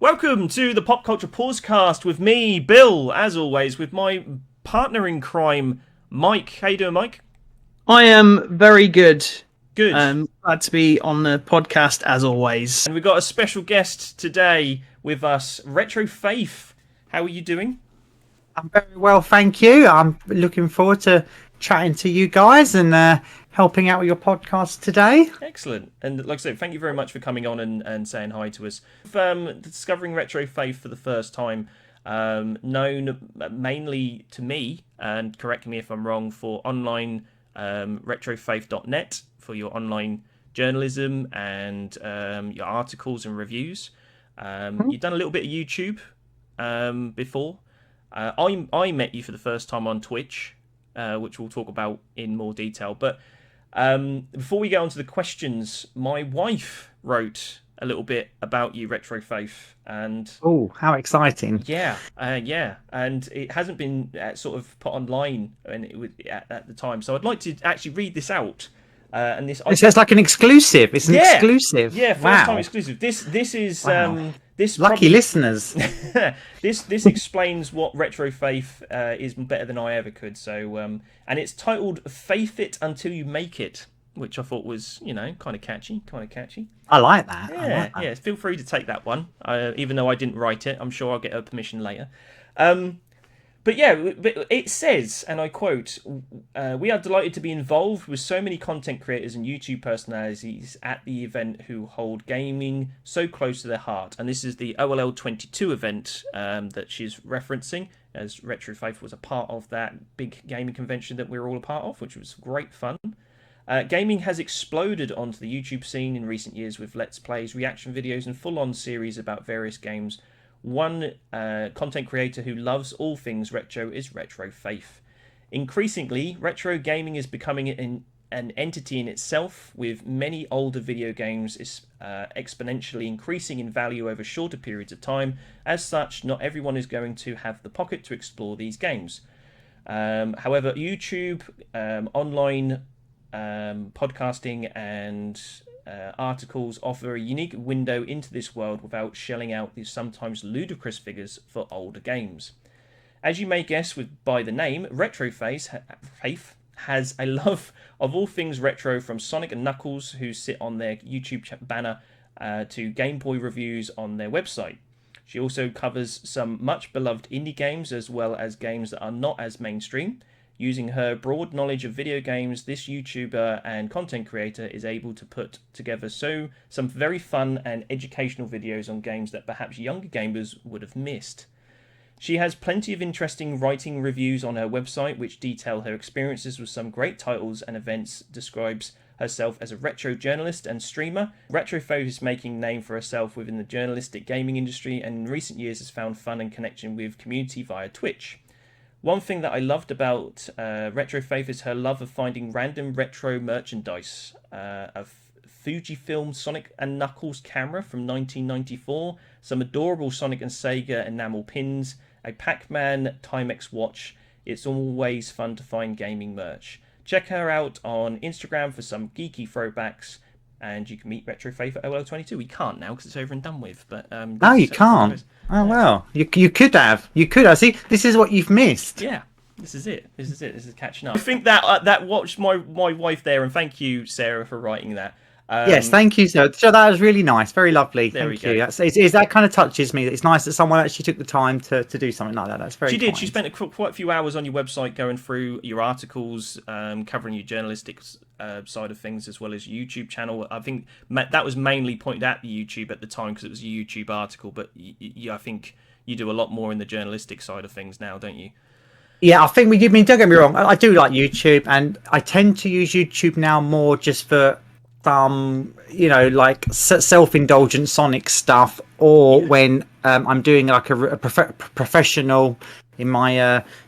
Welcome to the Pop Culture Pausecast with me, Bill, as always, with my partner in crime, Mike. How you doing, Mike? I am very good. Good. Glad to be on the podcast as always. And we've got a special guest today with us, Retro Faith. How are you doing? I'm very well, thank you. I'm looking forward to chatting to you guys and helping out with your podcast today. Excellent. And like I said, thank you very much for coming on and saying hi to us. Discovering Retro Faith for the first time, known mainly to me, and correct me if I'm wrong, for online retrofaith.net for your online journalism and your articles and reviews. You've done a little bit of YouTube before. I met you for the first time on Twitch, which we'll talk about in more detail. But before we get on to the questions, my wife wrote a little bit about you, Retro Faith, and oh, how exciting! Yeah, and it hasn't been sort of put online at the time, so I'd like to actually read this out. And this it says like an exclusive. It's an exclusive. Yeah, first time exclusive. This is this lucky listeners. this explains what Retro Faith is better than I ever could. So and it's titled "Faith It Until You Make It," which I thought was, kind of catchy. I like that. Yeah. Feel free to take that one, even though I didn't write it. I'm sure I'll get her permission later. But it says, and I quote, "We are delighted to be involved with so many content creators and YouTube personalities at the event who hold gaming so close to their heart." And this is the OLL 22 event that she's referencing, as Retro Faith was a part of that big gaming convention that we were all a part of, which was great fun. Gaming has exploded onto the YouTube scene in recent years with Let's Plays, reaction videos, and full-on series about various games. One content creator who loves all things retro is Retro Faith. Increasingly, retro gaming is becoming an entity in itself, with many older video games exponentially increasing in value over shorter periods of time. As such, not everyone is going to have the pocket to explore these games. However, YouTube, online podcasting and articles offer a unique window into this world without shelling out these sometimes ludicrous figures for older games. As you may guess by the name, Retro Faith has a love of all things retro, from Sonic and Knuckles, who sit on their YouTube banner, to Game Boy reviews on their website. She also covers some much beloved indie games as well as games that are not as mainstream. Using her broad knowledge of video games, this YouTuber and content creator is able to put together some very fun and educational videos on games that perhaps younger gamers would have missed. She has plenty of interesting writing reviews on her website, which detail her experiences with some great titles and events. Describes herself as a retro journalist and streamer. Retro Faith is making a name for herself within the journalistic gaming industry, and in recent years has found fun and connection with community via Twitch. One thing that I loved about Retro Faith is her love of finding random retro merchandise. A Fujifilm Sonic and Knuckles camera from 1994, some adorable Sonic and Sega enamel pins, a Pac-Man Timex watch. It's always fun to find gaming merch. Check her out on Instagram for some geeky throwbacks, and you can meet Retro Faith at OL22. We can't now because it's over and done with. But no, you can't. Oh well, you could have. You could have. See, this is what you've missed. Yeah, this is it. This is catching up. I think that watched my wife there, and thank you, Sarah, for writing that. Yes, thank you, sir. So that was really nice, very lovely. There thank you. That kind of touches me. It's nice that someone actually took the time to do something like that. That's very. She did. kind. She spent quite a few hours on your website going through your articles, covering your journalistic side of things, as well as your YouTube channel. I think that was mainly pointed at the YouTube at the time because it was a YouTube article. But I think you do a lot more in the journalistic side of things now, don't you? Yeah, I think don't get me wrong. I do like YouTube, and I tend to use YouTube now more just for like self-indulgent Sonic stuff, or when I'm doing like a professional, in my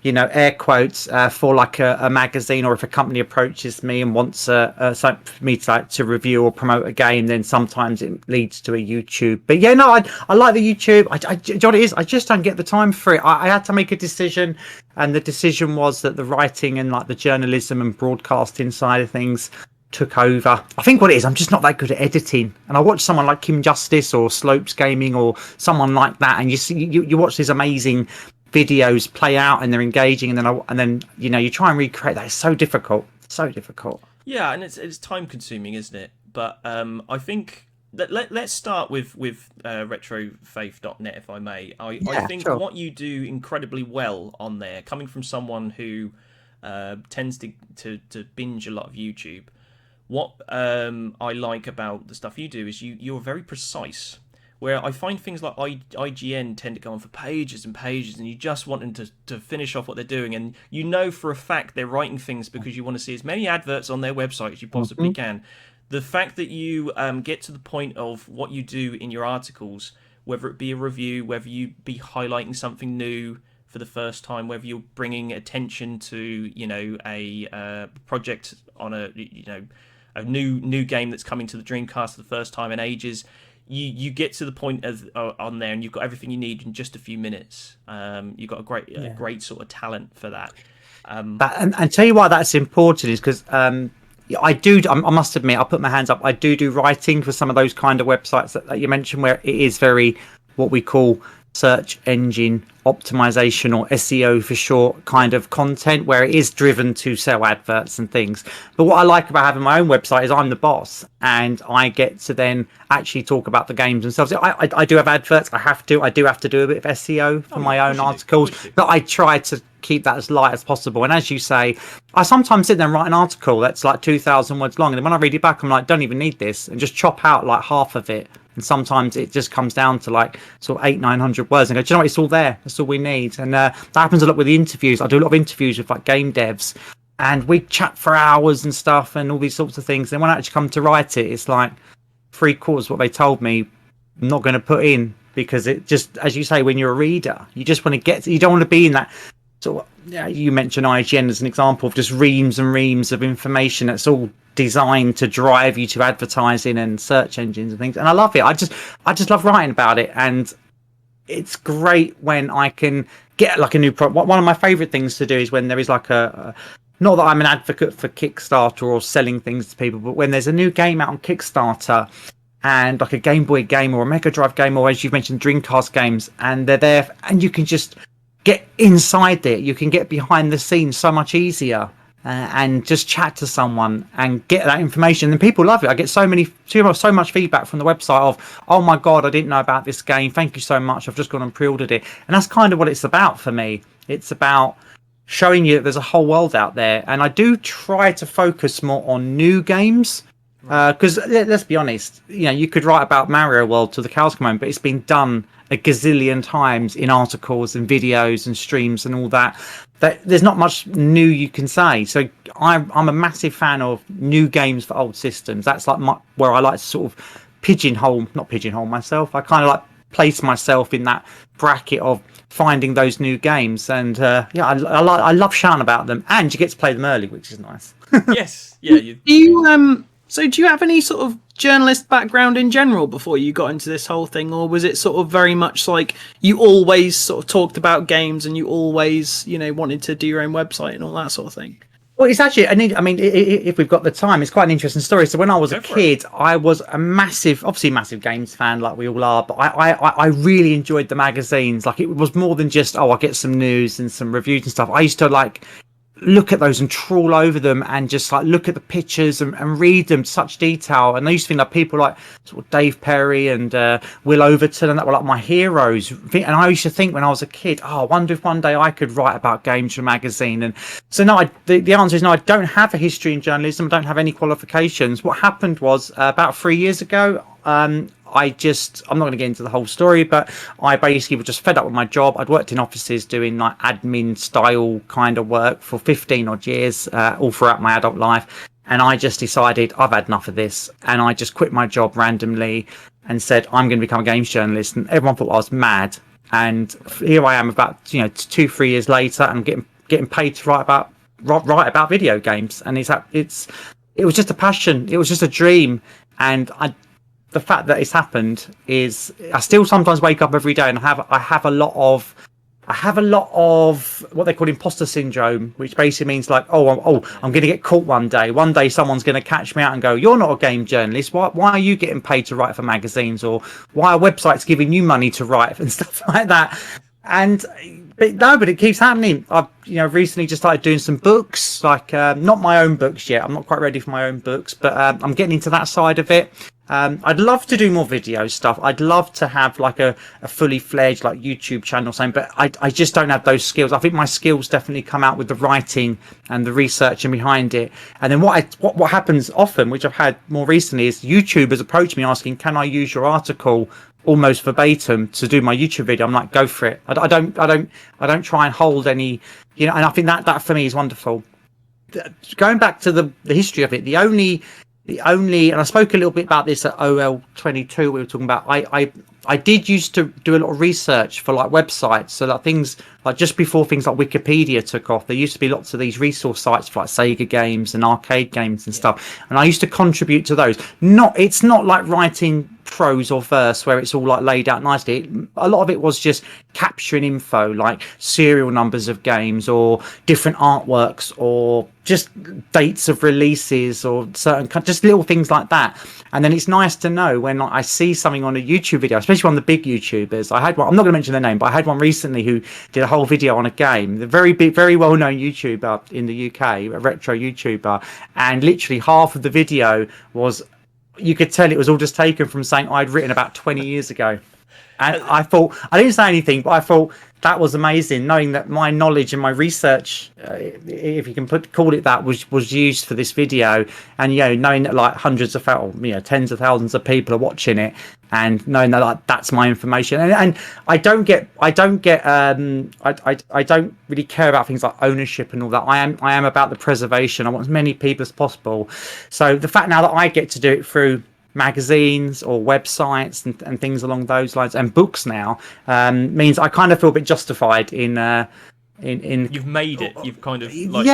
air quotes, for like a magazine, or if a company approaches me and wants me to review or promote a game, then sometimes it leads to a YouTube. But yeah, no, I like the YouTube. John, it is, I just don't get the time for it. I had to make a decision, and the decision was that the writing and like the journalism and broadcasting side of things took over. I think what it is, I'm just not that good at editing. And I watch someone like Kim Justice or Slopes Gaming or someone like that, and you watch these amazing videos play out, and they're engaging, and then you try and recreate that. It's so difficult, so difficult. Yeah, and it's time consuming, isn't it? But I think let's start with retrofaith.net, if I may. I think sure. what you do incredibly well on there, coming from someone who tends to binge a lot of YouTube, what I like about the stuff you do is you're very precise. Where I find things like IGN tend to go on for pages and pages, and you just want them to finish off what they're doing, and you know for a fact they're writing things because you want to see as many adverts on their website as you possibly can. The fact that you get to the point of what you do in your articles, whether it be a review, whether you be highlighting something new for the first time, whether you're bringing attention to a project on a new game that's coming to the Dreamcast for the first time in ages. You get to the point on there, and you've got everything you need in just a few minutes. You've got a great sort of talent for that. And tell you why that's important is because I must admit, I'll put my hands up. I do writing for some of those kind of websites that you mentioned, where it is very what we call search engine optimization, or SEO for short, kind of content, where it is driven to sell adverts and things. But what I like about having my own website is I'm the boss, and I get to then actually talk about the games themselves. I do have adverts. I do have to do a bit of SEO for my own articles, but I try to keep that as light as possible. And as you say, I sometimes sit there and write an article that's like 2,000 words long, and then when I read it back, I'm like, don't even need this, and just chop out like half of it. And sometimes it just comes down to like sort of 800-900 words, and go, do you know what? It's all there. That's all we need. And that happens a lot with the interviews. I do a lot of interviews with like game devs, and we chat for hours and stuff, and all these sorts of things. And when I actually come to write it, it's like 3/4 what they told me I'm not going to put in, because it just, as you say, when you're a reader, you just want to you don't want to be in that sort of, you mentioned IGN as an example of just reams and reams of information that's all designed to drive you to advertising and search engines and things. And I love it. I just love writing about it, and it's great when I can get like a new product. One of my favorite things to do is when there is like not that I'm an advocate for Kickstarter or selling things to people, but when there's a new game out on Kickstarter, and like a Game Boy game or a Mega Drive game, or as you've mentioned, Dreamcast games, and they're there, and you can just get inside it. You can get behind the scenes so much easier, and just chat to someone and get that information. And people love it. I get so much feedback from the website of, oh my god, I didn't know about this game. Thank you so much. I've just gone and pre-ordered it. And that's kind of what it's about for me. It's about showing you that there's a whole world out there. And I do try to focus more on new games. Because let's be honest, you could write about Mario World till the cows come home, but it's been done a gazillion times in articles and videos and streams and all that there's not much new you can say. So I'm a massive fan of new games for old systems. That's like where I like to sort of not pigeonhole myself. I kind of like place myself in that bracket of finding those new games, and I love shouting about them, and you get to play them early, which is nice. Yes, yeah. So do you have any sort of journalist background in general before you got into this whole thing, or was it sort of very much like you always sort of talked about games and you always, wanted to do your own website and all that sort of thing? Well, it's actually, if we've got the time, it's quite an interesting story. So when I was a kid, I was a massive games fan, like we all are, but I really enjoyed the magazines. Like, it was more than just, I get some news and some reviews and stuff. I used to like look at those and trawl over them and just like look at the pictures and read them to such detail. And I used to think like people like sort of Dave Perry and Will Overton and that were like my heroes. And I used to think when I was a kid, I wonder if one day I could write about games for a magazine. And so no, the answer is no, I don't have a history in journalism. I don't have any qualifications. What happened was about 3 years ago, I'm not going to get into the whole story, but I basically was just fed up with my job. I'd worked in offices doing like admin style kind of work for 15 odd years, all throughout my adult life. And I just decided I've had enough of this. And I just quit my job randomly and said, I'm going to become a games journalist. And everyone thought I was mad. And here I am about, 2-3 years later, and getting paid to write about video games. And it was just a passion. It was just a dream. And the fact that it's happened is I still sometimes wake up every day and I have a lot of I have a lot of what they call imposter syndrome, which basically means like, I'm going to get caught one day. One day someone's going to catch me out and go, "You're not a game journalist. Why are you getting paid to write for magazines? Or why are websites giving you money to write?" and stuff like that. And but it keeps happening. I've recently just started doing some books, like not my own books yet. I'm not quite ready for my own books, but I'm getting into that side of it. I'd love to do more video stuff. I'd love to have like a fully fledged like YouTube channel or something, but I just don't have those skills. I think my skills definitely come out with the writing and the researching behind it. And then what happens often, which I've had more recently, is YouTubers approach me asking, "Can I use your article almost verbatim to do my YouTube video?" I'm like, "Go for it." I don't try and hold any, and I think that for me is wonderful. Going back to the history of it, the only, and I spoke a little bit about this at OL22. We were talking about, I did used to do a lot of research for like websites. So like things like just before things like Wikipedia took off, there used to be lots of these resource sites for like Sega games and arcade games and stuff. And I used to contribute to those. It's not like writing prose or verse where it's all like laid out nicely. A lot of it was just capturing info like serial numbers of games or different artworks or just dates of releases or certain just little things like that. And then it's nice to know when I see something on a YouTube video, especially on the big YouTubers. I had one, I'm not going to mention their name, but I had one recently who did a whole video on a game, the very big, very well-known YouTuber in the UK, a retro YouTuber, and literally half of the video was, you could tell it was all just taken from something I'd written about 20 years ago. And I thought, I didn't say anything, but I thought that was amazing, knowing that my knowledge and my research, if you can call it that, was used for this video. And knowing that like hundreds of thousands, tens of thousands of people are watching it, and knowing that like that's my information. And I don't really care about things like ownership and all that. I am about the preservation. I want as many people as possible. So the fact now that I get to do it through magazines or websites and things along those lines, and books now, means I kind of feel a bit justified in you've made it. You've kind of like,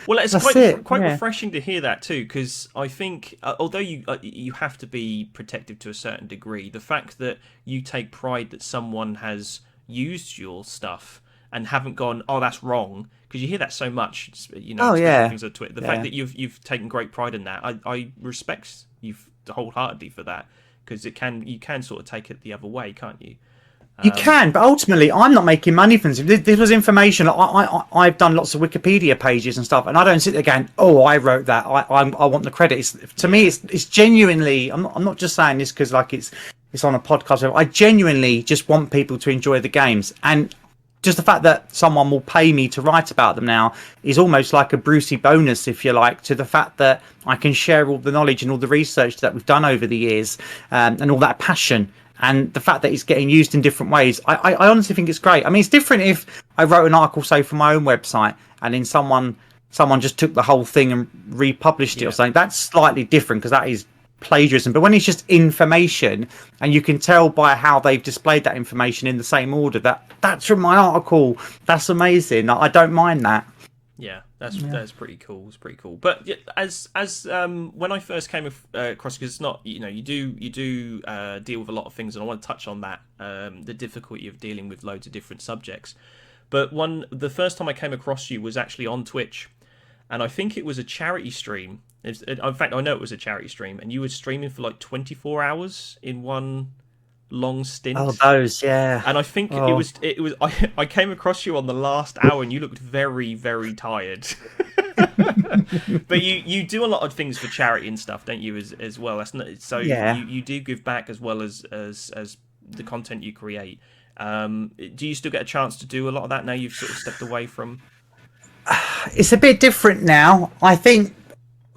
Well, it's quite refreshing to hear that too, because I think although you have to be protective to a certain degree, the fact that you take pride that someone has used your stuff and haven't gone, "Oh, that's wrong," because you hear that so much, things on Twitter. The fact that you've taken great pride in that, I respect you wholeheartedly for that, because you can sort of take it the other way, can't you? You can, but ultimately, I'm not making money from this. This was information. I've done lots of Wikipedia pages and stuff, and I don't sit there going, "Oh, I wrote that. I want the credit." To me, it's genuinely. I'm not just saying this because like it's on a podcast. I genuinely just want people to enjoy the games, and just the fact that someone will pay me to write about them now is almost like a Brucey bonus, if you like, to the fact that I can share all the knowledge and all the research that we've done over the years, and all that passion. And the fact that it's getting used in different ways, I honestly think it's great. I mean, it's different if I wrote an article, say, for my own website, and then someone just took the whole thing and republished it or something. That's slightly different because that is plagiarism. But when it's just information, and you can tell by how they've displayed that information in the same order that that's from my article, that's amazing. I don't mind that. Yeah, that's pretty cool. It's pretty cool. But as when I first came across, because it's not, you do deal with a lot of things, and I want to touch on that, the difficulty of dealing with loads of different subjects. But the first time I came across you was actually on Twitch, and I think it was a charity stream. In fact, I know it was a charity stream, and you were streaming for like 24 hours in one long stint. Oh, those, yeah. And I think it was. I came across you on the last hour, and you looked very, very tired. But you do a lot of things for charity and stuff, don't you? As well. That's not, so yeah. You do give back as well as the content you create. Do you still get a chance to do a lot of that now? You've sort of stepped away from. It's a bit different now. I think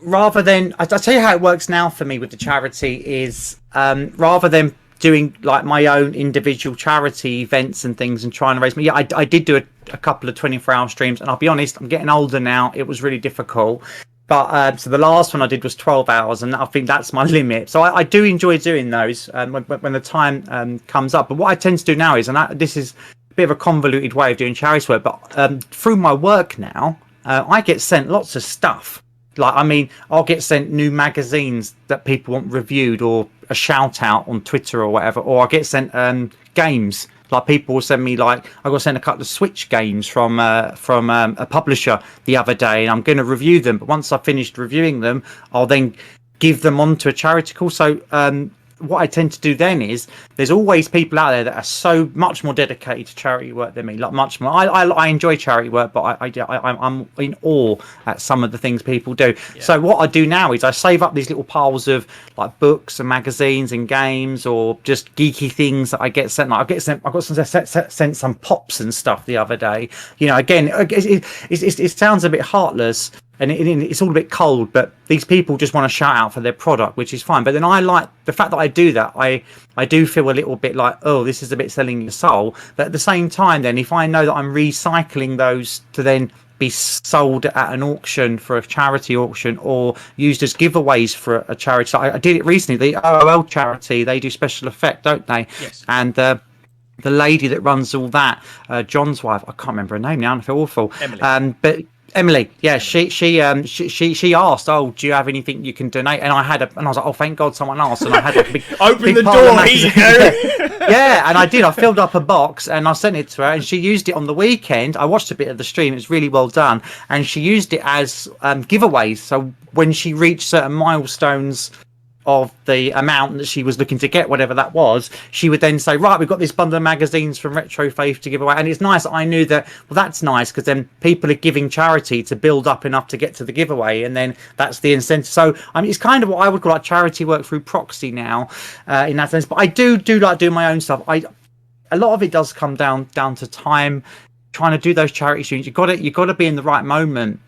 rather than I'll tell you how it works now for me with the charity is rather than doing like my own individual charity events and things and trying to raise money. Yeah, I did do a couple of 24-hour streams, and I'll be honest, I'm getting older now. It was really difficult. But so the last one I did was 12 hours, and I think that's my limit. So I do enjoy doing those when the time comes up. But what I tend to do now is, and this is a bit of a convoluted way of doing charity work, but through my work now, I get sent lots of stuff. Like, I mean, I'll get sent new magazines that people want reviewed, or a shout out on Twitter or whatever, or I get sent games Like people will send me I got sent a couple of Switch games from a publisher the other day, and I'm going to review them. But once I've finished reviewing them, I'll then give them on to a charity call. So what I tend to do then is there's always people out there that are so much more dedicated to charity work than me, like much more. I enjoy charity work, but I'm in awe at some of the things people do. Yeah. So what I do now is I save up these little piles of like books and magazines and games, or just geeky things that I get sent. Like I got sent some pops and stuff the other day. You know, again, it sounds a bit heartless. And it's all a bit cold, but these people just want to shout out for their product, which is fine. But then I like the fact that I do that. I do feel a little bit like, oh, this is a bit selling your soul. But at the same time, then if I know that I'm recycling those to then be sold at an auction for a charity auction, or used as giveaways for a charity. So I did it recently. The OOL charity, they do special effect, don't they? Yes. And the lady that runs all that, John's wife, I can't remember her name now, I feel awful. Emily. But Emily, yeah, she asked, oh, do you have anything you can donate? And I was like, oh, thank God someone asked. And I had a big open the door, here you go. Yeah, and I did. I filled up a box and I sent it to her, and she used it on the weekend. I watched a bit of the stream. It's really well done, and she used it as giveaways. So when she reached certain milestones of the amount that she was looking to get, whatever that was, she would then say, right, we've got this bundle of magazines from Retro Faith to give away. And it's nice. I knew that, well, that's nice, because then people are giving charity to build up enough to get to the giveaway, and then that's the incentive. So I mean, it's kind of what I would call like charity work through proxy now, in that sense. But I do like doing my own stuff. A lot of it does come down to time, trying to do those charity streams. You got to be in the right moment.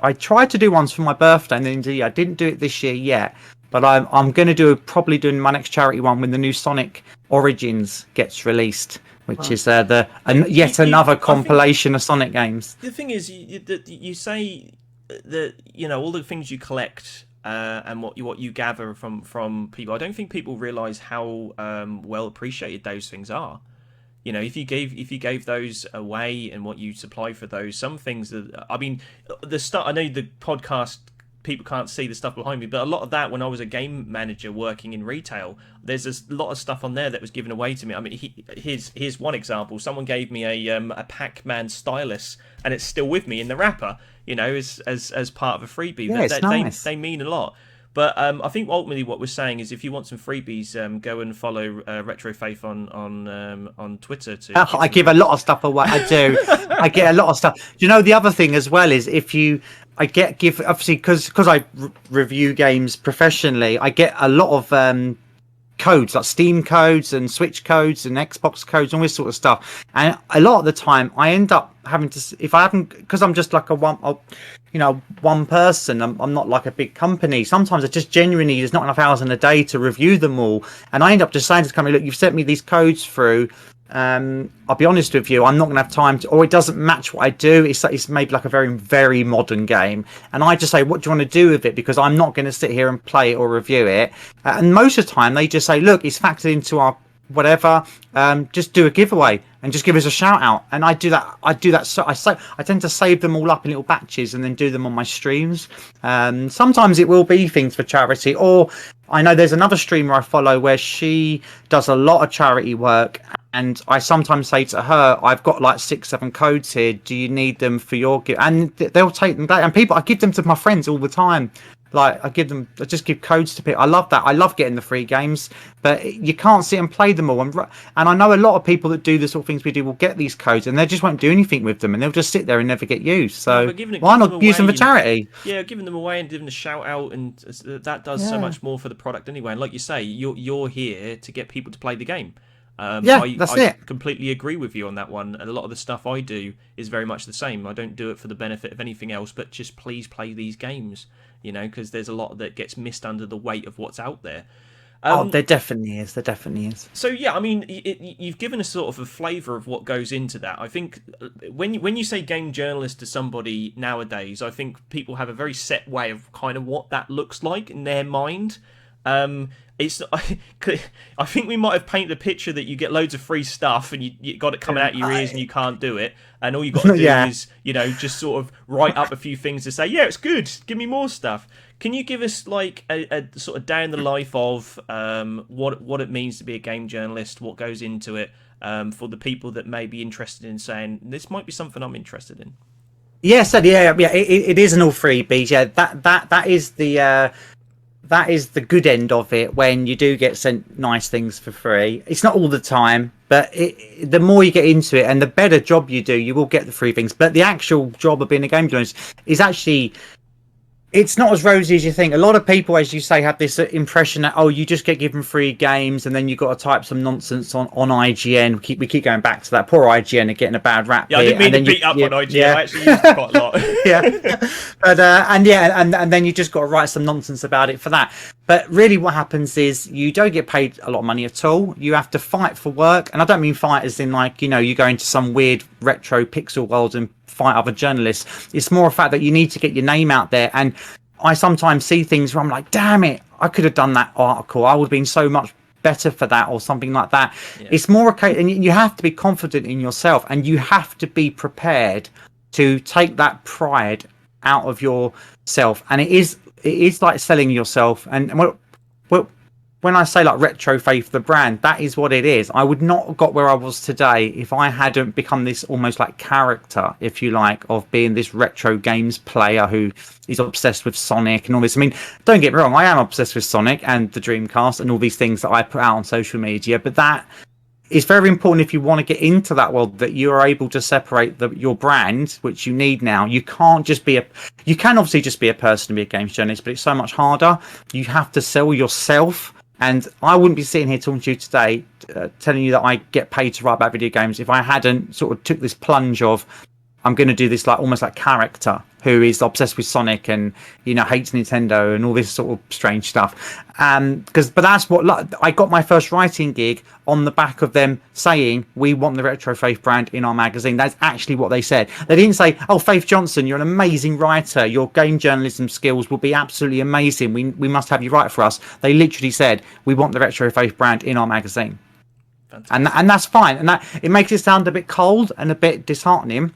I tried to do ones for my birthday, and then I didn't do it this year yet. But I'm going to probably doing my next charity one when the new Sonic Origins gets released, which is yet another compilation of Sonic games. The thing is, you say that, you know, all the things you collect and what you gather from people. I don't think people realise how well appreciated those things are. You know, if you gave those away and what you supply for those, some things that, I mean, the stuff, I know the podcast people can't see the stuff behind me, but a lot of that, when I was a game manager working in retail, there's a lot of stuff on there that was given away to me. I mean, here's one example. Someone gave me a Pac-Man stylus, and it's still with me in the wrapper, you know, as part of a freebie. Yeah, it's nice. They mean a lot. But I think ultimately what we're saying is, if you want some freebies, go and follow Retro Faith on Twitter. I give a lot of stuff away. I do. I get a lot of stuff. Do you know, the other thing as well is, give obviously, because I review games professionally, I get a lot of codes, like Steam codes and Switch codes and Xbox codes, all this sort of stuff. And a lot of the time I end up having to, if I haven't, because I'm just like one person, I'm not like a big company. Sometimes I just genuinely, there's not enough hours in a day to review them all, and I end up just saying to the company, look, you've sent me these codes through, I'll be honest with you, I'm not gonna have time to, or it doesn't match what I do. It's maybe like a very, very modern game, and I just say, what do you want to do with it? Because I'm not going to sit here and play it or review it. And most of the time they just say, look, it's factored into our whatever, just do a giveaway and just give us a shout out. And I do that. So I tend to save them all up in little batches and then do them on my streams. Sometimes it will be things for charity, or I know there's another streamer I follow where she does a lot of charity work, and I sometimes say to her, I've got like 6-7 codes here, do you need them for your gift? And they'll take them back. And I give them to my friends all the time. Like I just give codes to people. I love that. I love getting the free games, but you can't sit and play them all. And I know a lot of people that do the sort of things we do will get these codes, and they just won't do anything with them, and they'll just sit there and never get used. So why not use them for charity? Yeah, giving them away and giving them a shout out, and that does so much more for the product anyway. And like you say, you're here to get people to play the game. I completely agree with you on that one. And a lot of the stuff I do is very much the same. I don't do it for the benefit of anything else, but just please play these games, you know, because there's a lot that gets missed under the weight of what's out there. There definitely is. There definitely is. So yeah, I mean, you've given us sort of a flavour of what goes into that. I think when you say game journalist to somebody nowadays, I think people have a very set way of kind of what that looks like in their mind. It's I think we might have painted a picture that you get loads of free stuff and you got it coming out your ears and you can't do it, and all you got to do is just sort of write up a few things to say, yeah, it's good, give me more stuff. Can you give us like a sort of down the life of what it means to be a game journalist, what goes into it, for the people that may be interested in saying this might be something I'm interested in? Yes, it is an all freebies. Yeah, that is the good end of it, when you do get sent nice things for free. It's not all the time, but the more you get into it and the better job you do, you will get the free things. But the actual job of being a game journalist is actually, it's not as rosy as you think. A lot of people, as you say, have this impression that, oh, you just get given free games and then you've got to type some nonsense on IGN. We keep going back to that. Poor IGN are getting a bad rap. Yeah, I didn't mean to beat up on IGN. Yeah. I actually used it quite a lot. And then you just got to write some nonsense about it for that. But really what happens is you don't get paid a lot of money at all. You have to fight for work. And I don't mean fight as in like, you go into some weird retro pixel world and fight other journalists. It's more a fact that you need to get your name out there. And I sometimes see things where I'm like, damn it, I could have done that article. I would have been so much better for that, or something like that. Yeah. It's more okay, and you have to be confident in yourself, and you have to be prepared to take that pride out of yourself. And it is like selling yourself. And when I say like retro faith, the brand, that is what it is. I would not have got where I was today if I hadn't become this almost like character, if you like, of being this retro games player who is obsessed with Sonic and all this. I mean, don't get me wrong, I am obsessed with Sonic and the Dreamcast and all these things that I put out on social media, but that is very important if you want to get into that world, that you are able to separate your brand, which you need now. You can't just be you can obviously just be a person and be a games journalist, but it's so much harder. You have to sell yourself. And I wouldn't be sitting here talking to you today, telling you that I get paid to write about video games if I hadn't sort of took this plunge of, I'm going to do this like almost like character who is obsessed with Sonic and hates Nintendo and all this sort of strange stuff. But that's what I got my first writing gig on the back of them saying, we want the Retro Faith brand in our magazine. That's actually what they said. They didn't say, oh, Faith Johnson, you're an amazing writer, your game journalism skills will be absolutely amazing, we must have you write for us. They literally said, we want the Retro Faith brand in our magazine. And that's fine. And that it makes it sound a bit cold and a bit disheartening.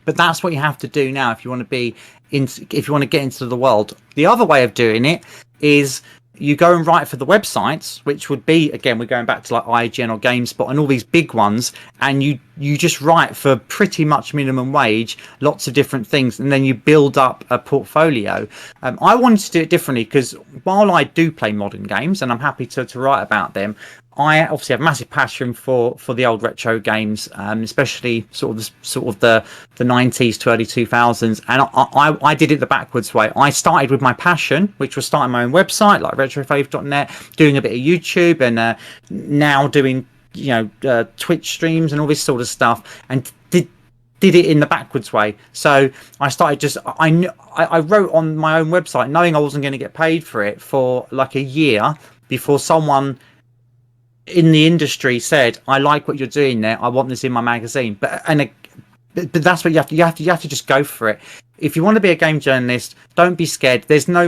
But that's what you have to do now if you want to get into the world. The other way of doing it is you go and write for the websites, which would be, again, we're going back to like IGN or GameSpot and all these big ones, and you just write for pretty much minimum wage, lots of different things, and then you build up a portfolio. I wanted to do it differently because while I do play modern games and I'm happy to write about them, I obviously have a massive passion for the old retro games, especially sort of the 90s to early 2000s. And I did it the backwards way. I started with my passion, which was starting my own website, like retrofave.net, doing a bit of YouTube, and now doing Twitch streams and all this sort of stuff, and did it in the backwards way. So I started I wrote on my own website knowing I wasn't going to get paid for it for like a year before someone in the industry said, I like what you're doing there, I want this in my magazine. But that's what you have to just go for it. If you want to be a game journalist, don't be scared. There's no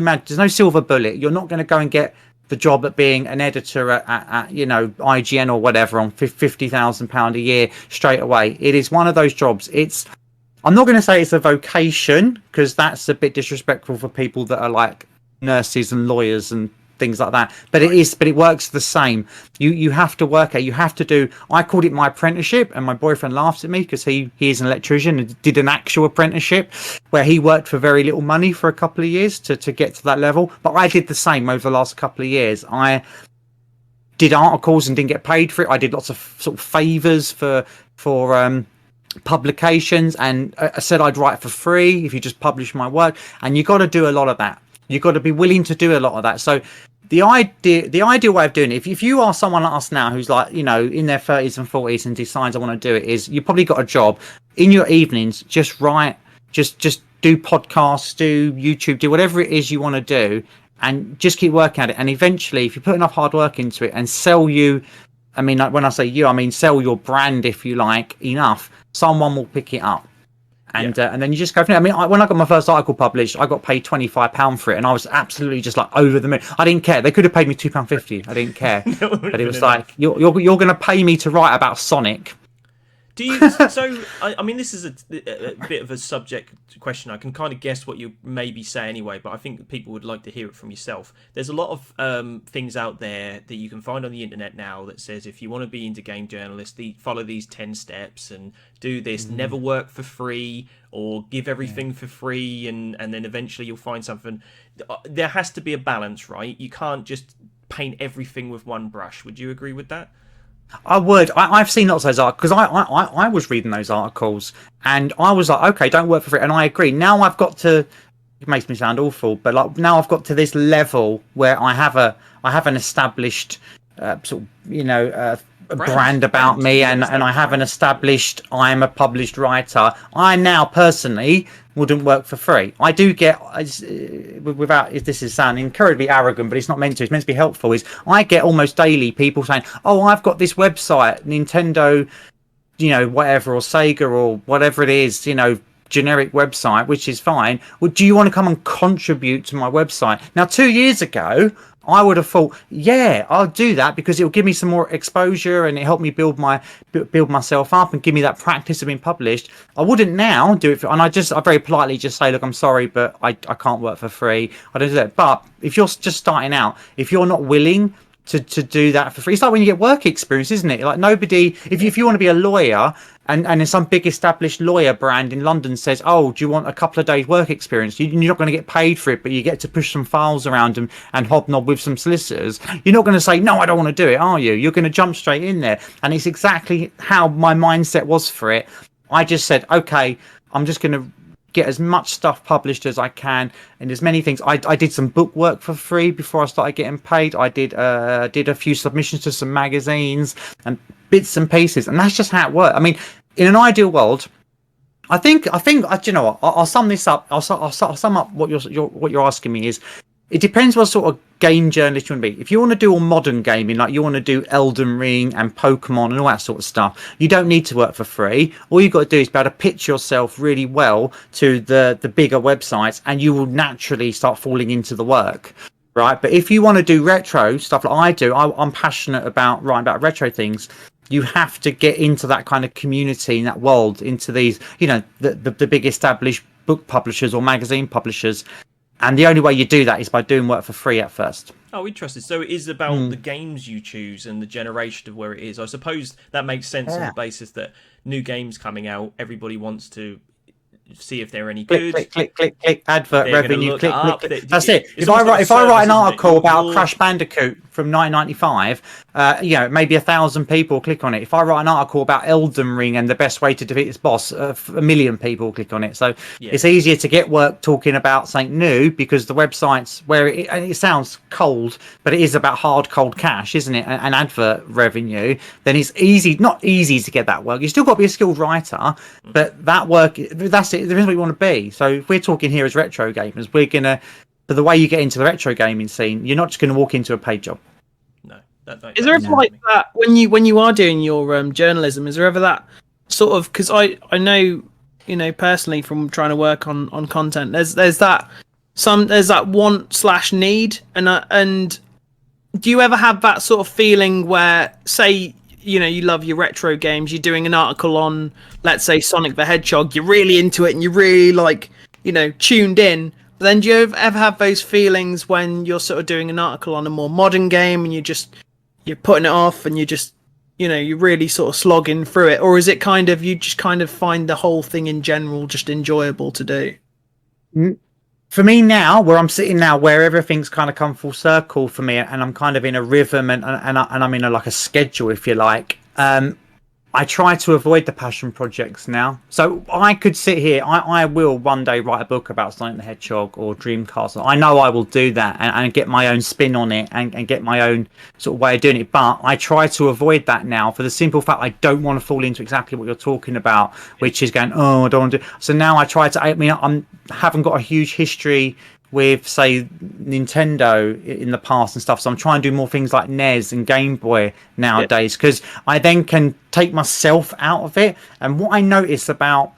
silver bullet. You're not going to go and get the job at being an editor at IGN or whatever on £50,000 a year straight away. It is one of those jobs. I'm not going to say it's a vocation, because that's a bit disrespectful for people that are like nurses and lawyers and things like that, but it works the same. You have to work at, you have to do, I called it my apprenticeship, and my boyfriend laughs at me because he is an electrician and did an actual apprenticeship where he worked for very little money for a couple of years to get to that level. But I did the same over the last couple of years. I did articles and didn't get paid for it. I did lots of sort of favors for publications, and I said I'd write for free if you just publish my work. And you got to do a lot of that. You've got to be willing to do a lot of that. So the ideal way of doing it, if you are someone like us now who's like, in their 30s and 40s and decides I want to do it, is you probably got a job in your evenings, just write, just do podcasts, do YouTube, do whatever it is you want to do, and just keep working at it. And eventually, if you put enough hard work into it and sell when I say you, I mean sell your brand, if you like, enough, someone will pick it up. and then you just go from there. I mean, when I got my first article published, I got paid £25 for it, and I was absolutely just like over the moon. I didn't care. They could have paid me £2.50. I didn't care, but it was like you're going to pay me to write about Sonic. Do you? So, I mean, this is a bit of a subject question. I can kind of guess what you maybe say anyway, but I think people would like to hear it from yourself. There's a lot of things out there that you can find on the internet now that says if you want to be into game journalist, follow these 10 steps and do this. Never work for free or give everything for free, and then eventually you'll find something. There has to be a balance, right? You can't just paint everything with one brush. Would you agree with that? I would. I've seen lots of those articles because I was reading those articles and I was like, okay, don't work for free. And I agree. Now I've got to. It makes me sound awful, but like now I've got to this level where I have an established sort of brand about me, and I have an established. I'm a published writer. I now personally wouldn't work for free. I do get, without, this is sounding incredibly arrogant, but it's not meant to. It's meant to be helpful. Is I get almost daily people saying, "Oh, I've got this website, Nintendo, whatever, or Sega, or whatever it is, generic website, which is fine. Well, do you want to come and contribute to my website?" Now, 2 years ago, I would have thought, yeah, I'll do that because it'll give me some more exposure and it helped me build myself up and give me that practice of being published. I wouldn't now do it and I very politely just say, look, I'm sorry, but I can't work for free. I don't do that. But if you're just starting out, if you're not willing to do that for free, it's like when you get work experience, isn't it? Like nobody, if you want to be a lawyer and then some big established lawyer brand in London says, oh, do you want a couple of days work experience? You're not going to get paid for it, but you get to push some files around and hobnob with some solicitors. You're not going to say, no, I don't want to do it, are you? You're going to jump straight in there. And it's exactly how my mindset was for it. I just said, okay, I'm just going to get as much stuff published as I can, and as many things. I did some book work for free before I started getting paid. I did a few submissions to some magazines and bits and pieces, and that's just how it worked. I mean, in an ideal world, I think do you know what? I'll sum this up. I'll sum up what you're asking me is. It depends what sort of game journalist you want to be. If you want to do all modern gaming, like you want to do Elden Ring and Pokemon and all that sort of stuff, you don't need to work for free. All you've got to do is be able to pitch yourself really well to the bigger websites, and you will naturally start falling into the work, right? But if you want to do retro stuff like I do, I'm passionate about writing about retro things. You have to get into that kind of community, in that world, into these, the big established book publishers or magazine publishers. And the only way you do that is by doing work for free at first. Oh, interesting. So it is about the games you choose and the generation of where it is. I suppose that makes sense on the basis that new games coming out, everybody wants to see if they're any good. Click, advert They're revenue, click. That's it. It's If I write an article about Your- Crash Bandicoot from 1995, maybe 1,000 people click on it. If I write an article about Elden Ring and the best way to defeat this boss, 1 million people click on it. So it's easier to get work talking about something new because the websites where it sounds cold, but it is about hard, cold cash, isn't it? And advert revenue. Then it's not easy to get that work. You still got to be a skilled writer, but that work, that's it. There is what you want to be. So if we're talking here as retro gamers, we're gonna. For the way you get into the retro gaming scene, you're not just going to walk into a paid job. No. Is there ever like that when you are doing your journalism? Is there ever that sort of, because I know personally from trying to work on content, there's that want/need, and do you ever have that sort of feeling where, say, you love your retro games, you're doing an article on, let's say, Sonic the Hedgehog, you're really into it and you're really like tuned in. But then do you ever have those feelings when you're sort of doing an article on a more modern game and you're putting it off and you're really sort of slogging through it? Or is it kind of, you just kind of find the whole thing in general just enjoyable to do? For me now, where I'm sitting now, where everything's kind of come full circle for me, and I'm kind of in a rhythm and I'm in a schedule, if you like. I try to avoid the passion projects now. So I could sit here. I will one day write a book about Sonic the Hedgehog or Dreamcast. I know I will do that and get my own spin on it and get my own sort of way of doing it. But I try to avoid that now for the simple fact I don't want to fall into exactly what you're talking about, which is going, oh, I don't want to do. So now I haven't got a huge history with, say, Nintendo in the past and stuff, so I'm trying to do more things like NES and Game Boy nowadays, because I then can take myself out of it. And what I notice about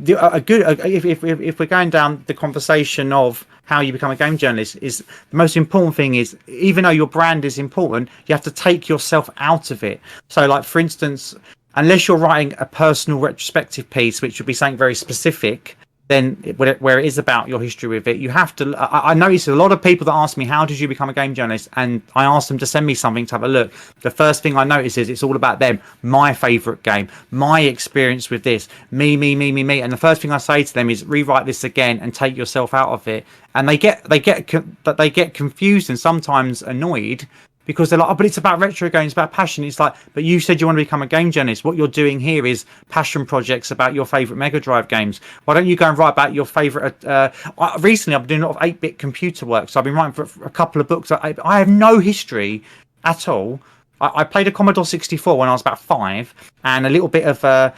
if we're going down the conversation of how you become a game journalist, is the most important thing is, even though your brand is important, you have to take yourself out of it. So like, for instance, unless you're writing a personal retrospective piece, which would be something very specific, then where it is about your history with it, you have to. I notice a lot of people that ask me, how did you become a game journalist? And I ask them to send me something to have a look. The first thing I notice is it's all about them, my favorite game, my experience with this, me. And the first thing I say to them is, rewrite this again and take yourself out of it. And they get confused and sometimes annoyed, because they're like, oh, but it's about retro games, it's about passion. It's like, but you said you want to become a game journalist. What you're doing here is passion projects about your favourite Mega Drive games. Why don't you go and write about your favourite... recently, I've been doing a lot of 8-bit computer work, so I've been writing for a couple of books. I have no history at all. I played a Commodore 64 when I was about 5, and a little bit of a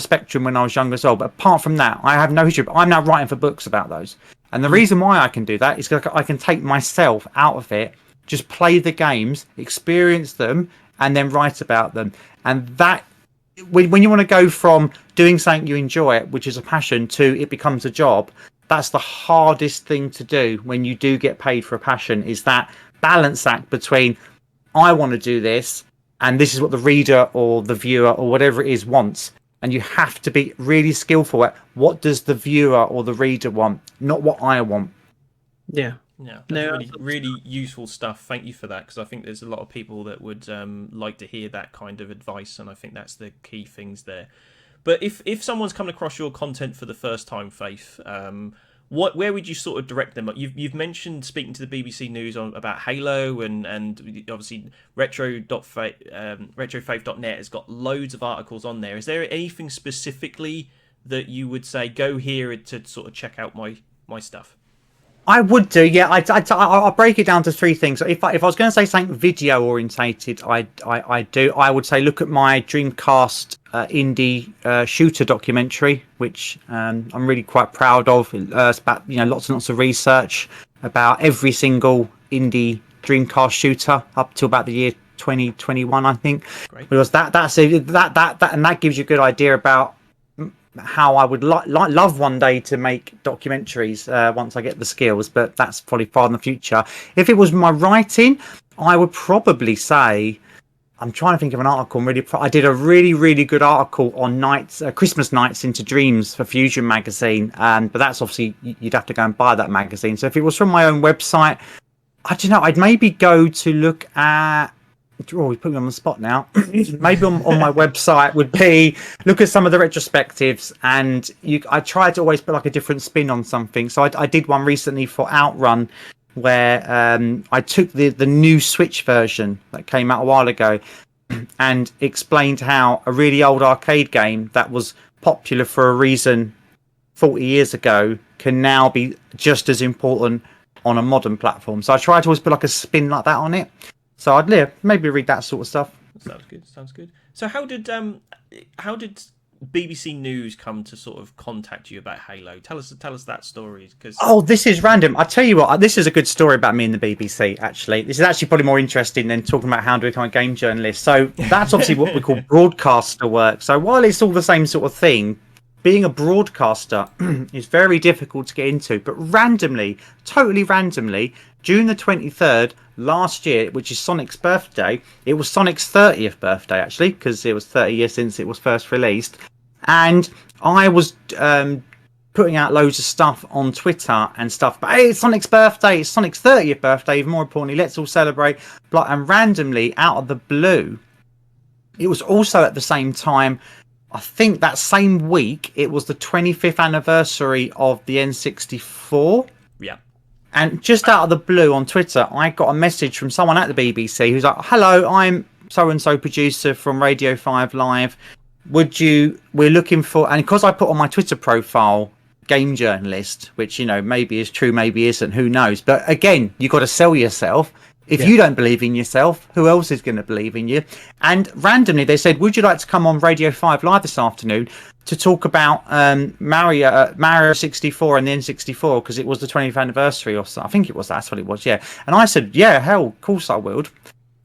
Spectrum when I was younger as well. But apart from that, I have no history. But I'm now writing for books about those. And the reason why I can do that is because I can take myself out of it, just play the games, experience them, and then write about them. And that, when you want to go from doing something you enjoy, which is a passion, to it becomes a job, that's the hardest thing to do when you do get paid for a passion, is that balance act between, I want to do this, and this is what the reader or the viewer or whatever it is wants. And you have to be really skillful at, what does the viewer or the reader want, not what I want. Yeah. Yeah, that's really useful stuff. Thank you for that, because I think there's a lot of people that would like to hear that kind of advice, and I think that's the key things there. But if someone's coming across your content for the first time, Faith, where would you sort of direct them? You've mentioned speaking to the BBC News about Halo, and obviously retrofaith.net has got loads of articles on there. Is there anything specifically that you would say, go here to sort of check out my stuff? I would do, yeah. I'll break it down to 3 things. If I was going to say something video orientated, I would say look at my Dreamcast indie shooter documentary, which I'm really quite proud of. It's about lots and lots of research about every single indie Dreamcast shooter up to about the year 2021, I think. Great. Because that and that gives you a good idea about how I would love one day to make documentaries once I get the skills, but that's probably far in the future. If it was my writing, I would probably say, I'm trying to think of an article. I did a really good article on Christmas nights into dreams for Fusion magazine, but that's obviously, you'd have to go and buy that magazine. So if it was from my own website, I don't know, I'd maybe go to look at... Oh, you put me on the spot now. Maybe on my website would be look at some of the retrospectives, and I try to always put like a different spin on something. So I did one recently for Outrun, where I took the new Switch version that came out a while ago and explained how a really old arcade game that was popular for a reason 40 years ago can now be just as important on a modern platform. So I try to always put like a spin like that on it. So I'd maybe read that sort of stuff. Sounds good. So how did BBC News come to sort of contact you about Halo? Tell us that story. This is random. I tell you what, this is a good story about me and the BBC. Actually, this is actually probably more interesting than talking about how to become a game journalist. So that's obviously what we call broadcaster work. So while it's all the same sort of thing, being a broadcaster is very difficult to get into. But totally randomly, June the 23rd last year, which is Sonic's birthday, it was Sonic's 30th birthday actually, because it was 30 years since it was first released, and I was putting out loads of stuff on Twitter and stuff, but hey, it's Sonic's birthday, it's Sonic's 30th birthday, even more importantly, let's all celebrate. And randomly, out of the blue, it was also at the same time, I think that same week, it was the 25th anniversary of the N64. Yeah. And just out of the blue on Twitter, I got a message from someone at the BBC who's like, hello, I'm so-and-so producer from Radio 5 Live. We're looking for... And because I put on my Twitter profile, game journalist, which, maybe is true, maybe isn't, who knows. But again, you got to sell yourself. If you don't believe in yourself, who else is going to believe in you? And randomly, they said, would you like to come on Radio 5 Live this afternoon to talk about Mario 64 and the N64, because it was the 20th anniversary or so. I think it was, that's what it was, yeah. And I said, yeah, hell, of course I would.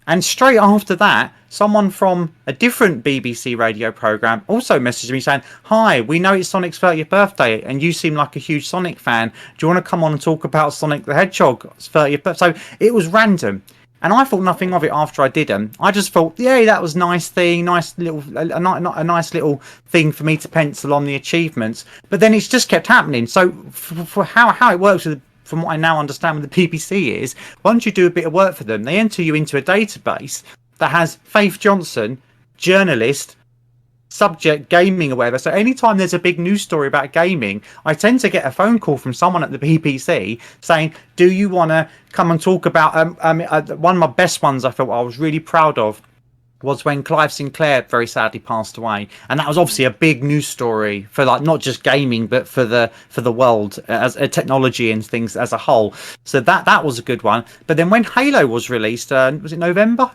And straight after that, someone from a different BBC radio programme also messaged me saying, "Hi, we know it's Sonic's 30th birthday and you seem like a huge Sonic fan. Do you want to come on and talk about Sonic the Hedgehog's 30th birthday?" So it was random. And I thought nothing of it after I did them. I just thought, yeah, that was nice thing, nice little, a nice little thing for me to pencil on the achievements. But then it's just kept happening. So for how it works with, from what I now understand with the BBC is, once you do a bit of work for them, they enter you into a database that has Faith Johnson, journalist, subject gaming or whatever. So anytime there's a big news story about gaming, I tend to get a phone call from someone at the BBC saying, "Do you want to come and talk about?" One of my best ones I felt I was really proud of was when Clive Sinclair very sadly passed away, and that was obviously a big news story for like not just gaming but for the world as technology and things as a whole. So that was a good one. But then when Halo was released, was it November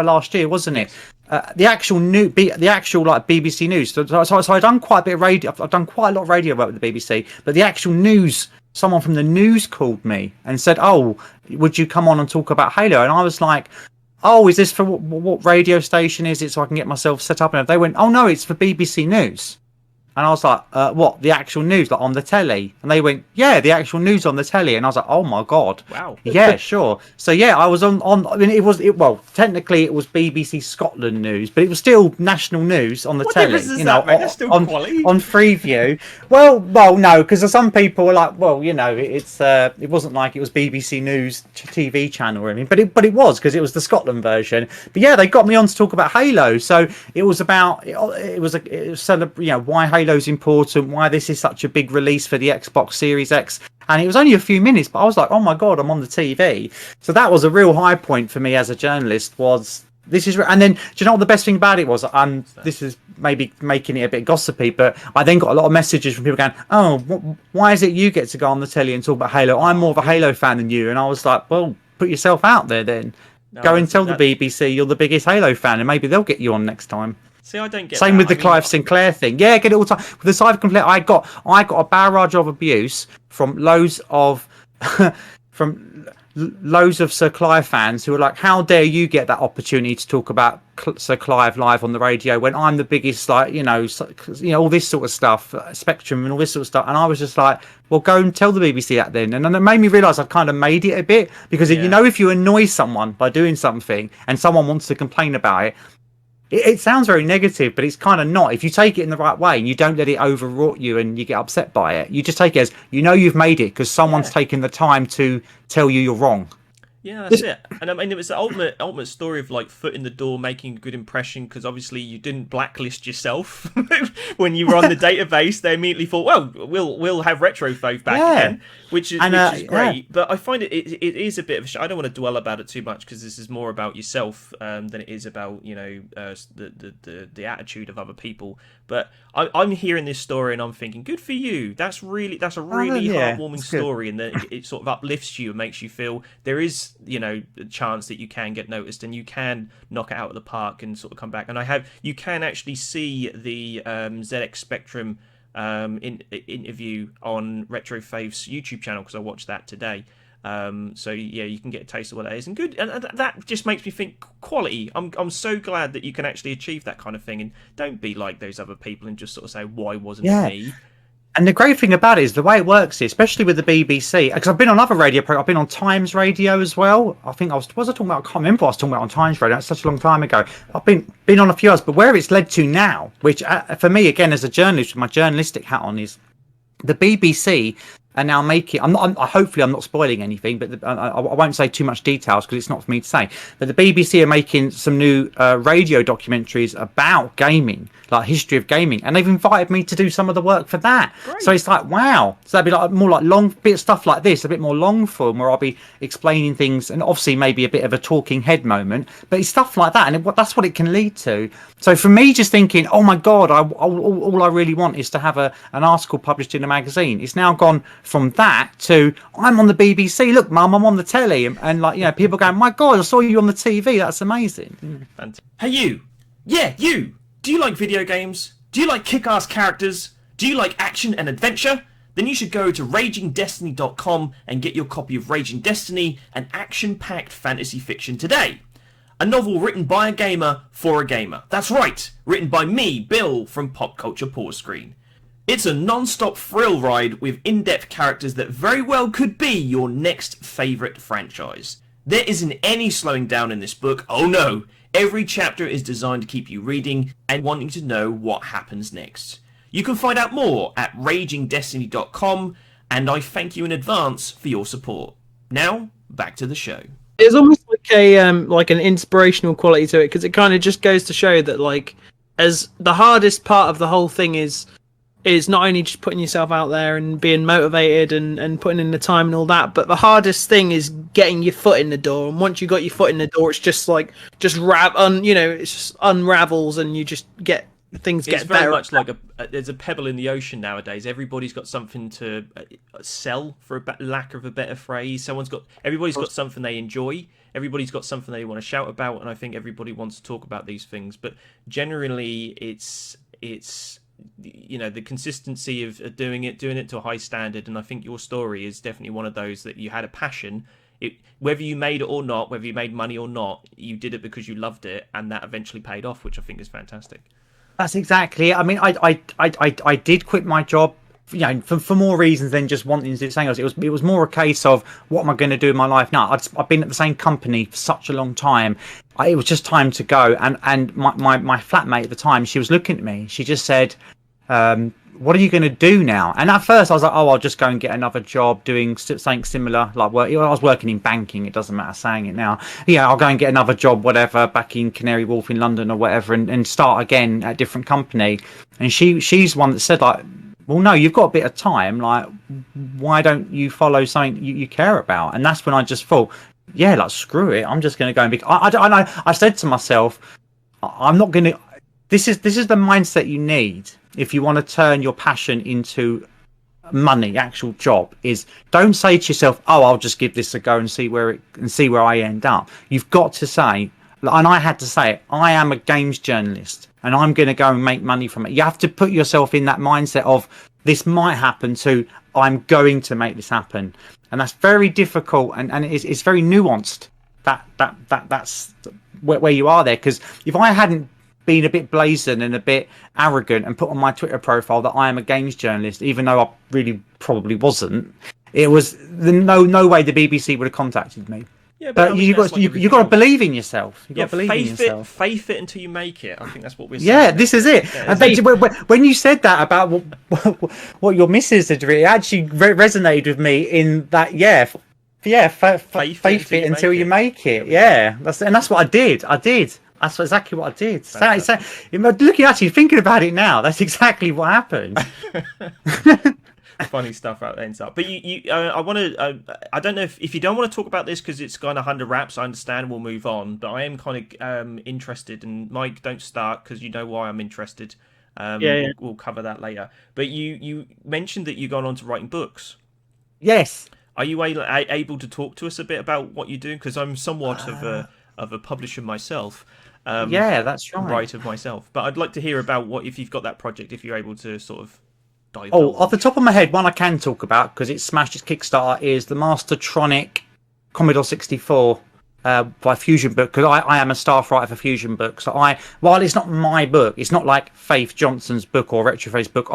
last year, wasn't it? The actual like BBC News. So I've done quite a bit of radio. I've done quite a lot of radio work with the BBC, but the actual news. Someone from the news called me and said, "Oh, would you come on and talk about Halo?" And I was like, "Oh, is this for what radio station is it, so I can get myself set up?" And they went, "Oh no, it's for BBC News." And I was like, "What, the actual news, like on the telly?" And they went, "Yeah, the actual news on the telly." And I was like, "Oh my god, wow, yeah, sure." So yeah, I was on. I mean, well, technically it was BBC Scotland news, but it was still national news on the what telly. difference is that, mate? That's still quality. On Freeview. Well, no, because some people were like, "Well, you know, it wasn't like it was BBC News TV channel or anything," but it was because it was the Scotland version. But yeah, they got me on to talk about Halo, so it was about why Halo's important, why this is such a big release for the Xbox Series X. And it was only a few minutes, but I was like, "Oh my god, I'm on the TV." So that was a real high point for me as a journalist. And then, do you know what the best thing about it was? This is maybe making it a bit gossipy, but I then got a lot of messages from people going, "Oh, why is it you get to go on the telly and talk about Halo? I'm more of a Halo fan than you." And I was like, "Well, put yourself out there then. Go and tell the BBC you're the biggest Halo fan, and maybe they'll get you on next time." See, I don't get Same with the Clive Sinclair thing. Yeah, get it all the time. With the Clive Sinclair, I got a barrage of abuse from loads of Sir Clive fans who were like, "How dare you get that opportunity to talk about Sir Clive live on the radio when I'm the biggest, like, all this sort of stuff, Spectrum and all this sort of stuff." And I was just like, "Well, go and tell the BBC that then." And then it made me realise I'd kind of made it a bit, because if you annoy someone by doing something and someone wants to complain about it, it sounds very negative, but it's kind of not. If you take it in the right way and you don't let it overwrought you and you get upset by it, you just take it as, you've made it because someone's taken the time to tell you you're wrong. Yeah, that's it. And I mean, it was the ultimate story of like foot in the door, making a good impression, because obviously you didn't blacklist yourself when you were on the database. They immediately thought, "Well, we'll have RetroFave back again," which is great. Yeah. But I find it is a bit of a I don't want to dwell about it too much, because this is more about yourself than it is about the attitude of other people. But I'm hearing this story and I'm thinking, good for you. That's a really heartwarming story, and that it sort of uplifts you and makes you feel there is a chance that you can get noticed and you can knock it out of the park and sort of come back. And you can actually see the ZX Spectrum interview on RetroFave's YouTube channel, because I watched that today. So yeah, you can get a taste of what that is, and good, and that just makes me think quality. I'm so glad that you can actually achieve that kind of thing, and don't be like those other people and just sort of say, "Why wasn't it me?" And the great thing about it is the way it works, especially with the BBC, because I've been on other radio programs. I've been on Times Radio as well. I think I was talking about? I can't remember what I was talking about on Times Radio. That's such a long time ago. I've been on a few others, but where it's led to now, which for me, again, as a journalist with my journalistic hat on, is the BBC are now making. Hopefully I'm not spoiling anything, but I won't say too much details because it's not for me to say. But the BBC are making some new radio documentaries about gaming, like history of gaming, and they've invited me to do some of the work for that. Great. So it's like, wow. So that'd be like more like long bit of stuff like this, a bit more long form, where I'll be explaining things, and obviously maybe a bit of a talking head moment, but it's stuff like that, and that's what it can lead to. So for me, just thinking, oh my god, all I really want is to have an article published in a magazine. It's now gone from that to, I'm on the BBC. Look, Mum, I'm on the telly, and people going, "My god, I saw you on the TV. That's amazing." Hey, you. Yeah, you. Do you like video games? Do you like kick-ass characters? Do you like action and adventure? then you should go to ragingdestiny.com and get your copy of Raging Destiny, an action-packed fantasy fiction today. A novel written by a gamer for a gamer. That's right, written by me, Bill, from Pop Culture Pause Screen. It's a non-stop thrill ride with in-depth characters that very well could be your next favourite franchise. There isn't any slowing down in this book, oh no! Every chapter is designed to keep you reading and wanting to know what happens next. You can find out more at ragingdestiny.com, and I thank you in advance for your support. Now, back to the show. It's almost like an inspirational quality to it, because it kind of just goes to show that, like, as the hardest part of the whole thing is not only just putting yourself out there and being motivated and putting in the time and all that, but the hardest thing is getting your foot in the door. And once you got your foot in the door, it's just like it's just unravels, and you just get things get better. It's very much like there's a pebble in the ocean nowadays. Everybody's got something to sell, for lack of a better phrase. Everybody's got something they enjoy. Everybody's got something they want to shout about, and I think everybody wants to talk about these things. But generally, it's the consistency of doing it to a high standard, and I think your story is definitely one of those that you had a passion. Whether you made it or not, whether you made money or not, you did it because you loved it, and that eventually paid off, which I think is fantastic. That's exactly it. I mean, I did quit my job, for more reasons than just wanting to do something else. It was more a case of, what am I going to do in my life now? I've been at the same company for such a long time. It was just time to go. And my flatmate at the time, she was looking at me. She just said, what are you going to do now? And at first I was like, I'll just go and get another job doing something similar, like work. I was working in banking. It doesn't matter saying it now. Yeah, I'll go and get another job, whatever, back in Canary Wharf in London or whatever, and start again at a different company. And she's one that said, like, well, no, you've got a bit of time. Like, why don't you follow something you care about? And that's when I just thought, yeah, like, screw it. I'm just going to go and be. I said to myself, I'm not going to. This is the mindset you need if you want to turn your passion into money, actual job. Is don't say to yourself, oh, I'll just give this a go and see where I end up. You've got to say, and I had to say it, I am a games journalist and I'm going to go and make money from it. You have to put yourself in that mindset of, this might happen, to I'm going to make this happen. And that's very difficult, and it's very nuanced. That's where you are there. Because if I hadn't been a bit brazen and a bit arrogant and put on my Twitter profile that I am a games journalist, even though I really probably wasn't, it was no way the BBC would have contacted me. Yeah, but I mean, you got to believe in yourself. You got to believe in yourself. Faith it until you make it. I think that's what we're saying. Yeah, this is it. Yeah, and when you said that about what your missus had written, it actually resonated with me in that. Faith it until you make it. Yeah, that's what I did. That's exactly what I did. So, looking at you, thinking about it now, that's exactly what happened. Funny stuff out ends up. But I want to. I don't know if you don't want to talk about this because it's kind of under wraps. I understand. We'll move on. But I am kind of interested. And Mike, don't start because you know why I'm interested. We'll cover that later. But you mentioned that you've gone on to writing books. Yes. Are you able to talk to us a bit about what you're doing? Because I'm somewhat of a publisher myself. Yeah, that's right. Writer myself. But I'd like to hear about if you've got that project, if you're able to sort of divulge. Oh, off the top of my head, one I can talk about because it smashed its Kickstarter is the Mastertronic Commodore 64 by Fusion Book, because I am a staff writer for Fusion Book. So while it's not my book, it's not like Faith Johnson's book or Retroface book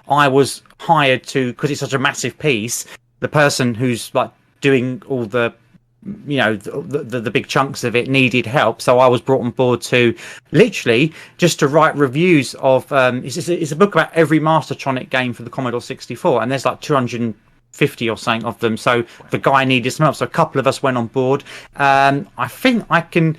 I was hired to, because it's such a massive piece, the person who's like doing all the the big chunks of it needed help, so I was brought on board to literally just to write reviews of it's a book about every Mastertronic game for the Commodore 64, and there's like 250 or something of them, so the guy needed some help, so a couple of us went on board. I think I can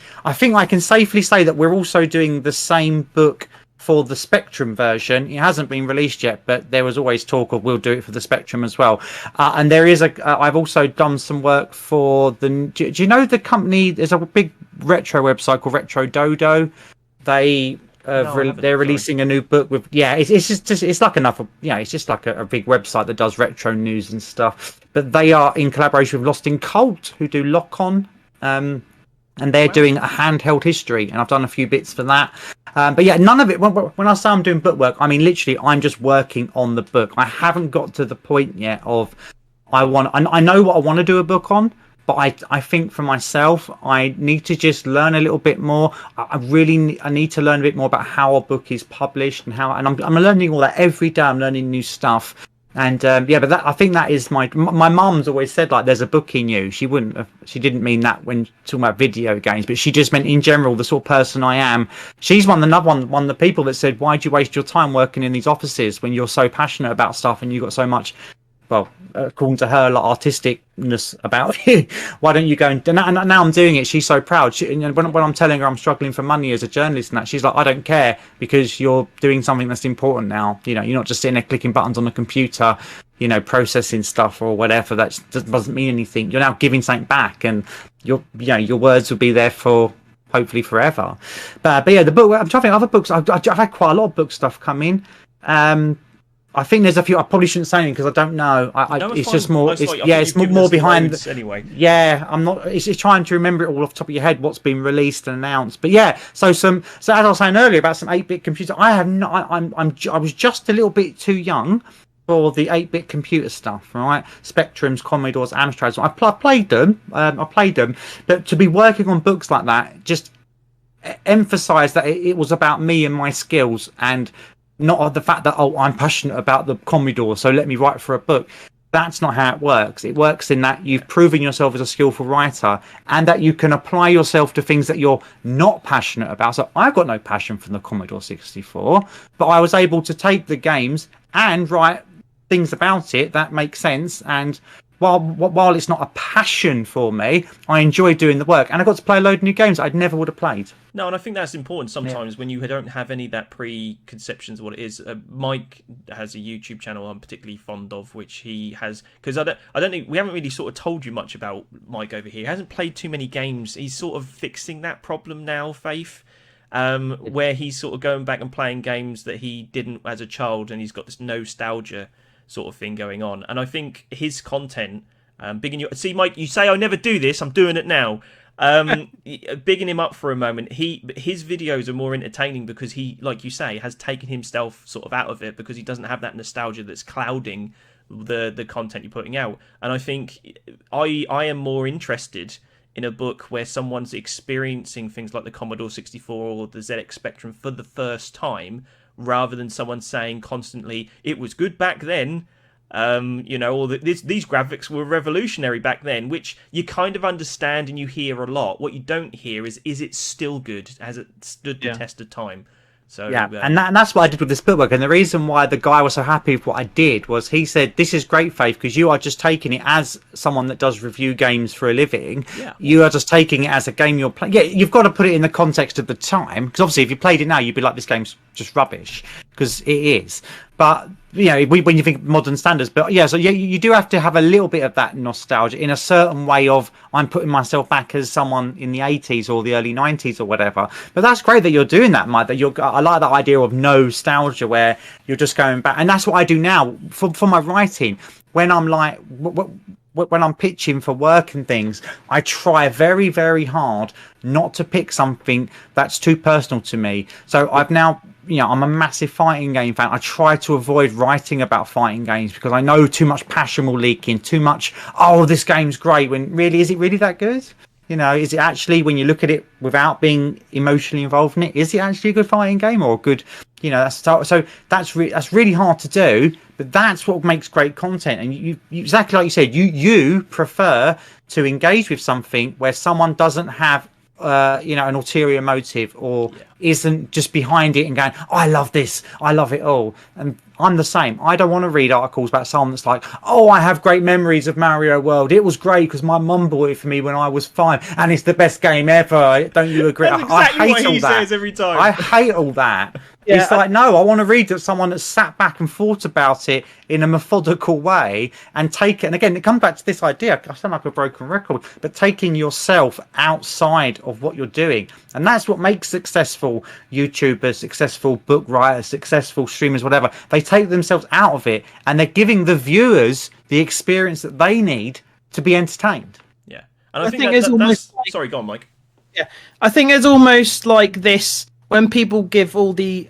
safely say that we're also doing the same book for the Spectrum version. It hasn't been released yet, but there was always talk of we'll do it for the Spectrum as well. And there is I've also done some work for do you know the company? There's a big retro website called Retro Dodo. They're releasing a new book with it's like another it's just like a big website that does retro news and stuff. But they are in collaboration with Lost in Cult, who do Lock On. and they're doing a handheld history, and I've done a few bits for that. But yeah, none of it. When I say I'm doing book work, I mean literally I'm just working on the book. I haven't got to the point yet of I know what I want to do a book on, but I think for myself I need to just learn a little bit more. I need to learn a bit more about how a book is published and I'm learning all that every day. I'm learning new stuff. And but I think that is my mum's always said, like, there's a book in you. She didn't mean that when talking about video games, but she just meant in general the sort of person I am. She's one of the people that said, why do you waste your time working in these offices when you're so passionate about stuff and you've got so much, well, according to her, like, artisticness about you? Why don't you go and now I'm doing it? She's so proud. When I'm telling her I'm struggling for money as a journalist and that, she's like, I don't care, because you're doing something that's important now. You know, you're not just sitting there clicking buttons on the computer, you know, processing stuff or whatever. That doesn't mean anything. You're now giving something back, and your words will be there for hopefully forever. But yeah, the book. I'm trying to think of other books. I've had quite a lot of book stuff come in. I think there's a few. I probably shouldn't say anything because I don't know. It's just more. It's more behind. Anyway. Yeah, I'm not. It's trying to remember it all off the top of your head. What's been released and announced. But yeah, so as I was saying earlier about some 8-bit computer, I was just a little bit too young for the 8-bit computer stuff. Right, Spectrums, Commodores, Amstrads. I played them. But to be working on books like that just emphasised that it was about me and my skills, and not the fact that, I'm passionate about the Commodore, so let me write for a book. That's not how it works. It works in that you've proven yourself as a skillful writer, and that you can apply yourself to things that you're not passionate about. So I've got no passion for the Commodore 64, but I was able to take the games and write things about it that make sense. And while it's not a passion for me, I enjoy doing the work, and I got to play a load of new games I never would have played. No, and I think that's important sometimes when you don't have any of that preconceptions of what it is. Mike has a YouTube channel I'm particularly fond of, which he has, because I don't think we haven't really sort of told you much about Mike over here. He hasn't played too many games. He's sort of fixing that problem now, Faith, where he's sort of going back and playing games that he didn't as a child, and he's got this nostalgia sort of thing going on. And I think his content, see, Mike, you say I never do this, I'm doing it now. Bigging him up for a moment, his videos are more entertaining because he, like you say, has taken himself sort of out of it, because he doesn't have that nostalgia that's clouding the content you're putting out. And I think I am more interested in a book where someone's experiencing things like the Commodore 64 or the ZX Spectrum for the first time, rather than someone saying constantly, it was good back then, or these graphics were revolutionary back then, which you kind of understand and you hear a lot. What you don't hear is it still good? Has it stood the test of time? So and that's what I did with this bookwork. And the reason why the guy was so happy with what I did was he said, this is great, Faith, because you are just taking it as someone that does review games for a living. Yeah. You are just taking it as a game you're playing. Yeah, you've got to put it in the context of the time, because obviously if you played it now, you'd be like, this game's just rubbish, because it is. But when you think modern standards, but yeah, so you do have to have a little bit of that nostalgia in a certain way of, I'm putting myself back as someone in the 80s or the early 90s or whatever. But that's great that you're doing that, Mike. I like that idea of nostalgia, where you're just going back, and that's what I do now for my writing. When I'm like, when I'm pitching for work and things, I try very, very hard not to pick something that's too personal to me. So I've now, I'm a massive fighting game fan. I try to avoid writing about fighting games because I know too much passion will leak in, too much, this game's great, when really, is it really that good? Is it actually, when you look at it without being emotionally involved in it, is it actually a good fighting game or a good, so that's really hard to do, but that's what makes great content. And you exactly like you said, you prefer to engage with something where someone doesn't have an ulterior motive, or isn't just behind it and going, I love this, I love it all. And I'm the same. I don't want to read articles about someone that's like, I have great memories of Mario World, it was great because my mum bought it for me when I was 5 and it's the best game ever. Don't you agree? That's exactly I hate what all he that. says every time. I hate all that. It's like, no, I want to read that someone that's sat back and thought about it in a methodical way and take it. And again, it comes back to this idea, I sound like a broken record, but taking yourself outside of what you're doing. And that's what makes successful YouTubers, successful book writers, successful streamers, whatever. They take themselves out of it and they're giving the viewers the experience that they need to be entertained. Yeah. And I think there's almost... Sorry, go on, Mike. I think it's almost like this when people give all the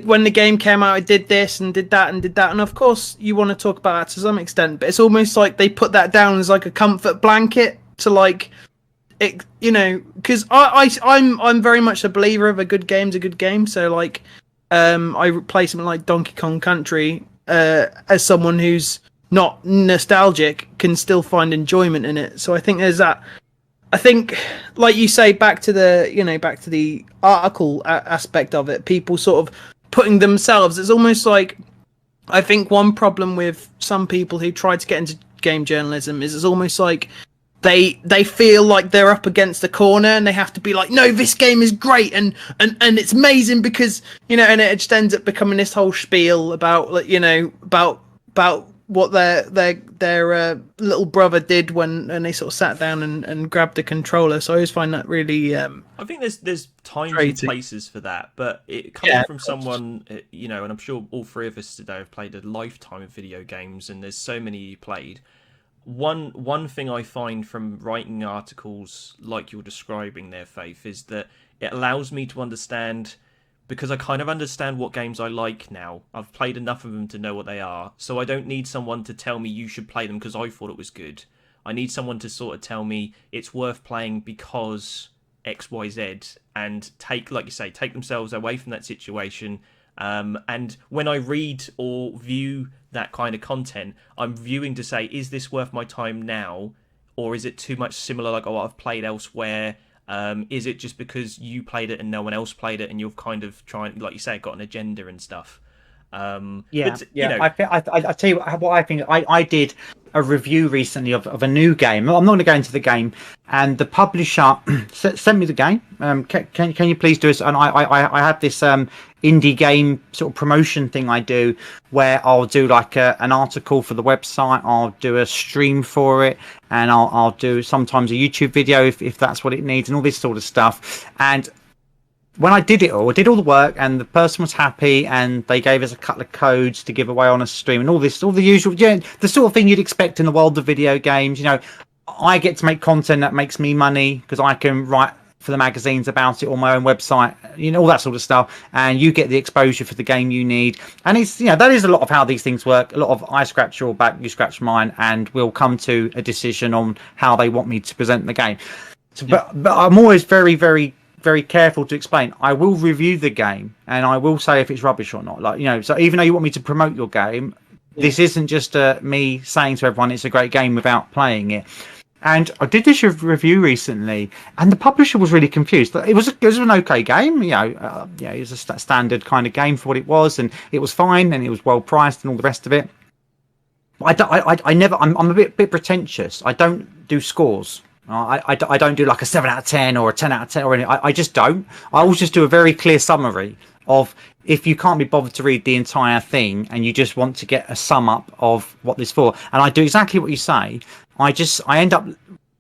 when the game came out, it did this and did that and did that, and of course you want to talk about that to some extent, but it's almost like they put that down as like a comfort blanket to like it, because I'm very much a believer of a good game's a good game. So like, I play something like Donkey Kong Country as someone who's not nostalgic can still find enjoyment in it. So I think there's that. I think, like you say, back to the article aspect of it, people sort of putting themselves. It's almost like, I think one problem with some people who try to get into game journalism is it's almost like they feel like they're up against a corner and they have to be like, no, this game is great and it's amazing because and it just ends up becoming this whole spiel about about what their little brother did when they sort of sat down and grabbed the controller. So I always find that really I think there's times and places for that, but it coming from someone and I'm sure all three of us today have played a lifetime of video games, and there's so many you played. One thing I find from writing articles like you're describing there, Faith, is that it allows me to understand, because I kind of understand what games I like now. I've played enough of them to know what they are. So I don't need someone to tell me you should play them because I thought it was good. I need someone to sort of tell me it's worth playing because X, Y, Z, and take themselves away from that situation. And when I read or view that kind of content, I'm viewing to say, is this worth my time now? Or is it too much similar, like, I've played elsewhere? Is it just because you played it and no one else played it and you're kind of trying, like you say, got an agenda and stuff? I tell you what I think. I did a review recently of a new game. I'm not going to go into the game, and the publisher sent me the game. Can you please do this? And I have this indie game sort of promotion thing I do, where I'll do like an article for the website, I'll do a stream for it, and I'll do sometimes a YouTube video if that's what it needs, and all this sort of stuff. And when I did all the work, and the person was happy, and they gave us a couple of codes to give away on a stream, and all the usual, the sort of thing you'd expect in the world of video games. I get to make content that makes me money because I can write for the magazines about it on my own website, all that sort of stuff, and you get the exposure for the game you need. And it's that is a lot of how these things work. A lot of I scratch your back, you scratch mine, and we'll come to a decision on how they want me to present the game. So, but I'm always very, very, very careful to explain. I will review the game and I will say if it's rubbish or not. So even though you want me to promote your game, this isn't just me saying to everyone it's a great game without playing it. And I did this review recently, and the publisher was really confused. It was an okay game, it was a standard kind of game for what it was, and it was fine, and it was well priced, and all the rest of it. I'm a bit pretentious. I don't do scores. I don't do like a 7 out of 10 or a 10 out of 10 or anything. I just don't. I always just do a very clear summary of, if you can't be bothered to read the entire thing and you just want to get a sum up of what this is for. And I do exactly what you say. I end up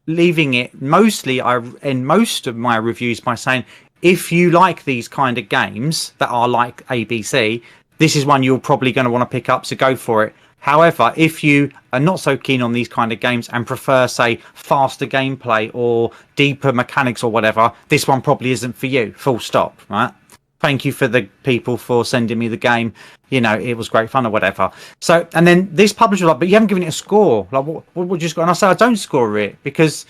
leaving it in most of my reviews by saying, if you like these kind of games that are like ABC, this is one you're probably going to want to pick up, so go for it. However, if you are not so keen on these kind of games and prefer, say, faster gameplay or deeper mechanics or whatever, this one probably isn't for you. Full stop, right? Thank you for the people for sending me the game. It was great fun or whatever. So, and then this publisher was like, but you haven't given it a score. Like, what would you score? And I said, I don't score it because,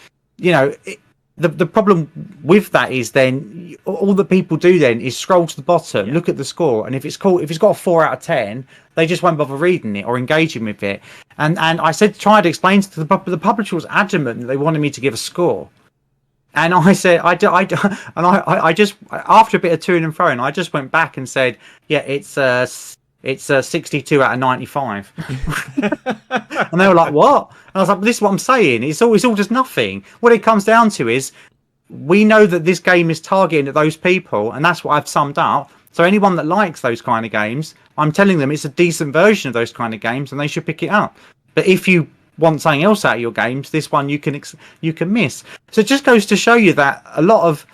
the problem with that is then all that people do then is scroll to the bottom, look at the score, and if it's got a 4 out of 10, they just won't bother reading it or engaging with it. And I tried to explain to the publisher was adamant that they wanted me to give a score. And I said, I just, after a bit of to and fro, I just went back and said, yeah, it's a 62 out of 95. And they were like, what? And I was like, this is what I'm saying. It's all just nothing. What it comes down to is, we know that this game is targeting at those people, and that's what I've summed up. So anyone that likes those kind of games, I'm telling them it's a decent version of those kind of games, and they should pick it up. But if you want something else out of your games, this one you can miss. So it just goes to show you that a lot of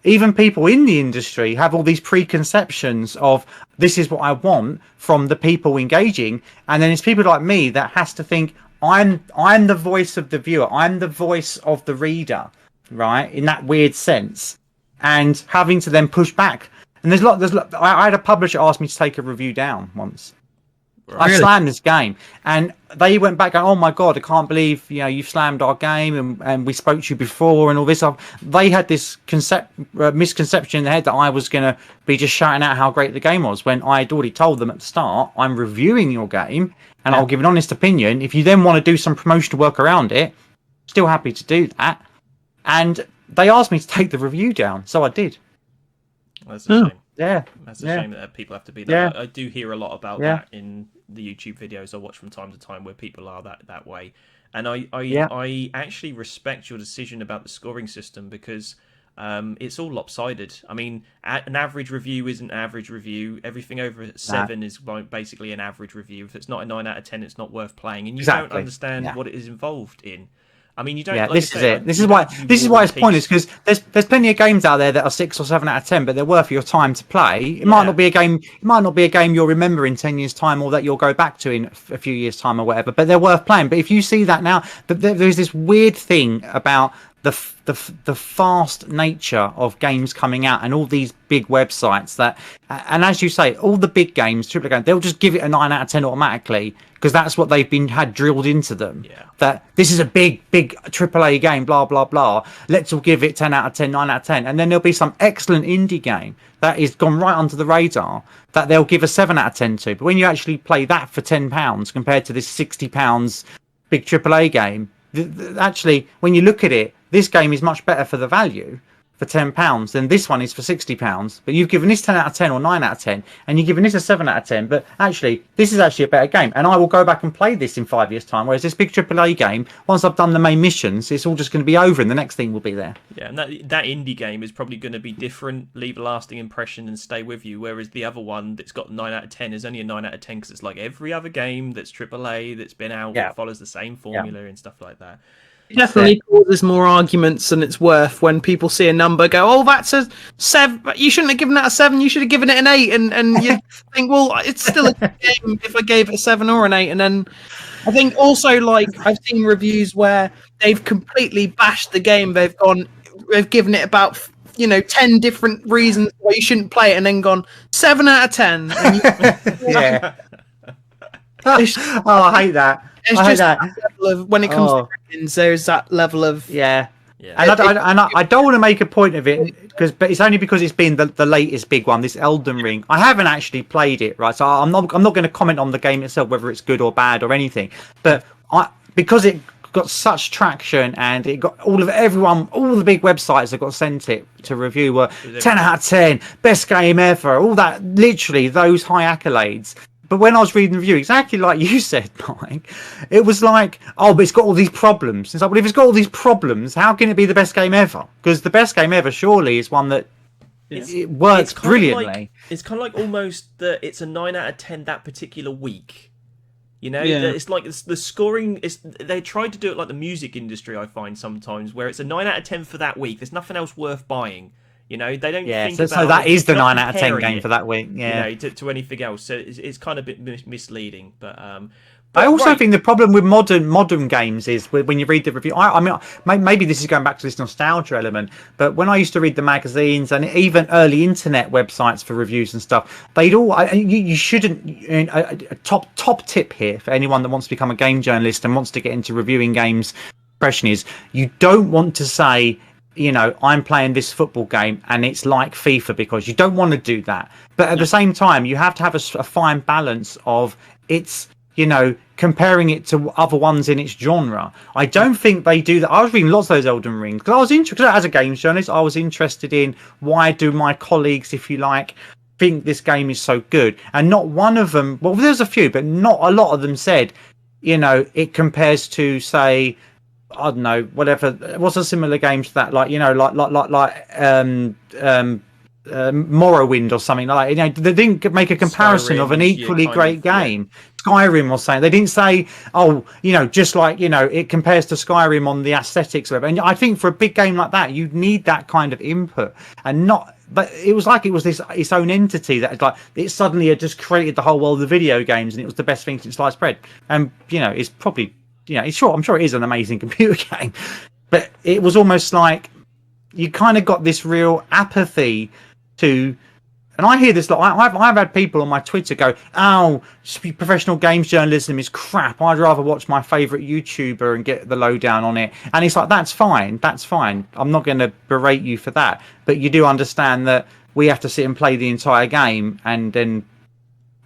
even people in the industry have all these preconceptions of, this is what I want from the people engaging, and then it's people like me that has to think, I'm the voice of the viewer, I'm the voice of the reader, right? In that weird sense, and having to then push back. And I had a publisher ask me to take a review down once. I slammed this game, and they went back going, "Oh my god, I can't believe you've slammed our game, and we spoke to you before and all this stuff." They had this misconception in their head that I was going to be just shouting out how great the game was, when I had already told them at the start, I'm reviewing your game and I'll give an honest opinion. If you then want to do some promotional work around it, still happy to do that. And they asked me to take the review down, so I did. That's a shame. Yeah, that's a shame that people have to be that. I do hear a lot about that in the YouTube videos I watch from time to time, where people are that way. And I actually respect your decision about the scoring system, because it's all lopsided. I mean, an average review isn't an average review. Everything over 7 is basically an average review. If it's not a 9 out of 10, it's not worth playing, and you don't understand what it is involved in. I mean, you don't. Yeah, this is it. This is why it's pointless, because there's plenty of games out there that are 6 or 7 out of 10, but they're worth your time to play. It might not be a game. It might not be a game you'll remember in 10 years' time, or that you'll go back to in a few years' time, or whatever. But they're worth playing. But if you see that now, there's this weird thing about the fast nature of games coming out, and all these big websites that, and as you say, all the big games, AAA games, they'll just give it a 9 out of 10 automatically, because that's what they've had drilled into them. That this is a big AAA game, blah blah blah. Let's all give it 10 out of 10, 9 out of 10, and then there'll be some excellent indie game that is gone right under the radar that they'll give a 7 out of 10 to. But when you actually play that for £10 compared to this £60 big AAA game, actually, when you look at it, this game is much better for the value for £10 than this one is for £60. But you've given this 10 out of 10 or 9 out of 10, and you've given this a 7 out of 10. But actually, this is actually a better game, and I will go back and play this in 5 years' time. Whereas this big AAA game, once I've done the main missions, it's all just going to be over, and the next thing will be there. Yeah, and that indie game is probably going to be different, leave a lasting impression, and stay with you. Whereas the other one that's got 9 out of 10 is only a 9 out of 10 because it's like every other game that's AAA that's been out that follows the same formula and stuff like that. It definitely causes more arguments than it's worth when people see a number, go, "Oh, that's a 7. You shouldn't have given that a 7. You should have given it an 8." And you think, well, it's still a good game if I gave it a 7 or an 8. And then I think also, like, I've seen reviews where they've completely bashed the game. They've given it about 10 different reasons why you shouldn't play it, and then gone 7 out of 10. And yeah. Oh, I hate that. It's just that level of, when it comes to rankings, there's that level of and I don't want to make a point of it, but it's only because it's been the latest big one, this Elden Ring. I haven't actually played it, right? So I'm not going to comment on the game itself, whether it's good or bad or anything. But because it got such traction, and it got all the big websites that got sent it to review were 10 out of 10, best game ever, all that, literally those high accolades. But when I was reading the review, exactly like you said, Mike, it was like, oh, but it's got all these problems. It's like, well, if it's got all these problems, how can it be the best game ever? Because the best game ever surely is one that it works brilliantly. It's kind of like almost that it's a 9 out of 10 that particular week. It's like the scoring is. They tried to do it like the music industry, I find sometimes, where it's a 9 out of 10 for that week. There's nothing else worth buying. They don't think about. So that is the 9 out of 10 game for that week. Yeah, to anything else. So it's kind of a bit misleading. But I also think the problem with modern games is when you read the review. I mean, maybe this is going back to this nostalgia element. But when I used to read the magazines and even early internet websites for reviews and stuff, they'd all. You shouldn't. A top tip here for anyone that wants to become a game journalist and wants to get into reviewing games. Impression is you don't want to say, I'm playing this football game and it's like FIFA, because you don't want to do that. But at the same time, you have to have a fine balance of it's, comparing it to other ones in its genre. I don't think they do that. I was reading lots of those Elden Rings because I was interested, as a games journalist, I was interested in why do my colleagues, if you like, think this game is so good. And not one of them, well, there's a few, but not a lot of them said, it compares to, say, I don't know, whatever. What's a similar game to that? Like, Morrowind or something like that. They didn't make a comparison of an equally great game. Skyrim or something. They didn't say, just like, it compares to Skyrim on the aesthetics of it. And I think for a big game like that, you need that kind of input, and not. But it was like it was its own entity that it suddenly had just created the whole world of video games, and it was the best thing since sliced bread. And it's probably. I'm sure it is an amazing computer game, but it was almost like you kind of got this real apathy to. And I hear this lot. I've had people on my Twitter go, "Oh, professional games journalism is crap. I'd rather watch my favourite YouTuber and get the lowdown on it." And it's like, that's fine. That's fine. I'm not going to berate you for that. But you do understand that we have to sit and play the entire game and then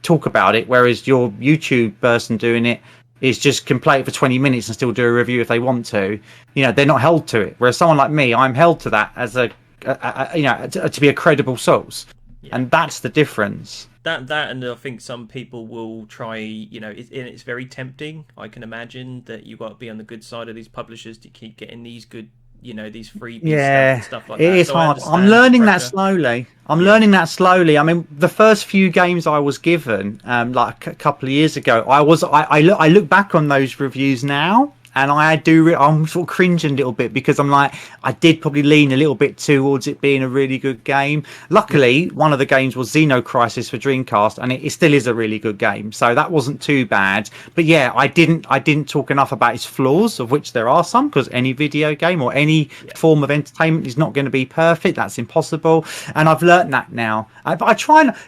talk about it. Whereas your YouTube person doing it is just can play it for 20 minutes and still do a review if they want to. You know, they're not held to it. Whereas someone like me, I'm held to that as to be a credible source. Yeah. And that's the difference. That and I think some people will try, you know, it's very tempting. I can imagine that you've got to be on the good side of these publishers to keep getting these good, you know, these freebies and stuff like that. It is hard. I'm learning that slowly. Learning that slowly. I mean, the first few games I was given, like a couple of years ago, I look back on those reviews now. And I'm sort of cringing a little bit because I'm like, I did probably lean a little bit towards it being a really good game. Luckily, one of the games was Xenocrisis for Dreamcast, and it still is a really good game. So that wasn't too bad. But yeah, I didn't talk enough about its flaws, of which there are some, because any video game or any form of entertainment is not going to be perfect. That's impossible. And I've learnt that now. Do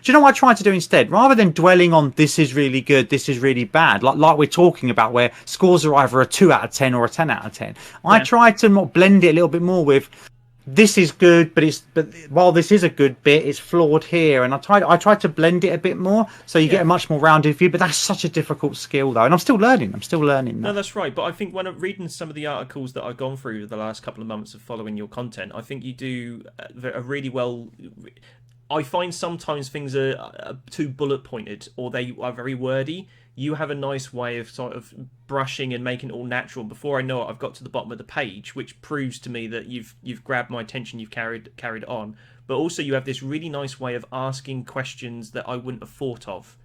you know what I try to do instead? Rather than dwelling on this is really good, this is really bad, like we're talking about, where scores are either a 2 out of 10 or a 10 out of 10. I try to blend it a little bit more with this is good, but while this is a good bit, it's flawed here, and I try to blend it a bit more so you get a much more rounded view. But that's such a difficult skill, though, and I'm still learning. No, that's right. But I think when I'm reading some of the articles that I've gone through the last couple of months of following your content, I think you do a really well. I find sometimes things are too bullet pointed, or they are very wordy. You have a nice way of sort of brushing and making it all natural. Before I know it, I've got to the bottom of the page, which proves to me that you've grabbed my attention, you've carried on. But also you have this really nice way of asking questions that I wouldn't have thought of.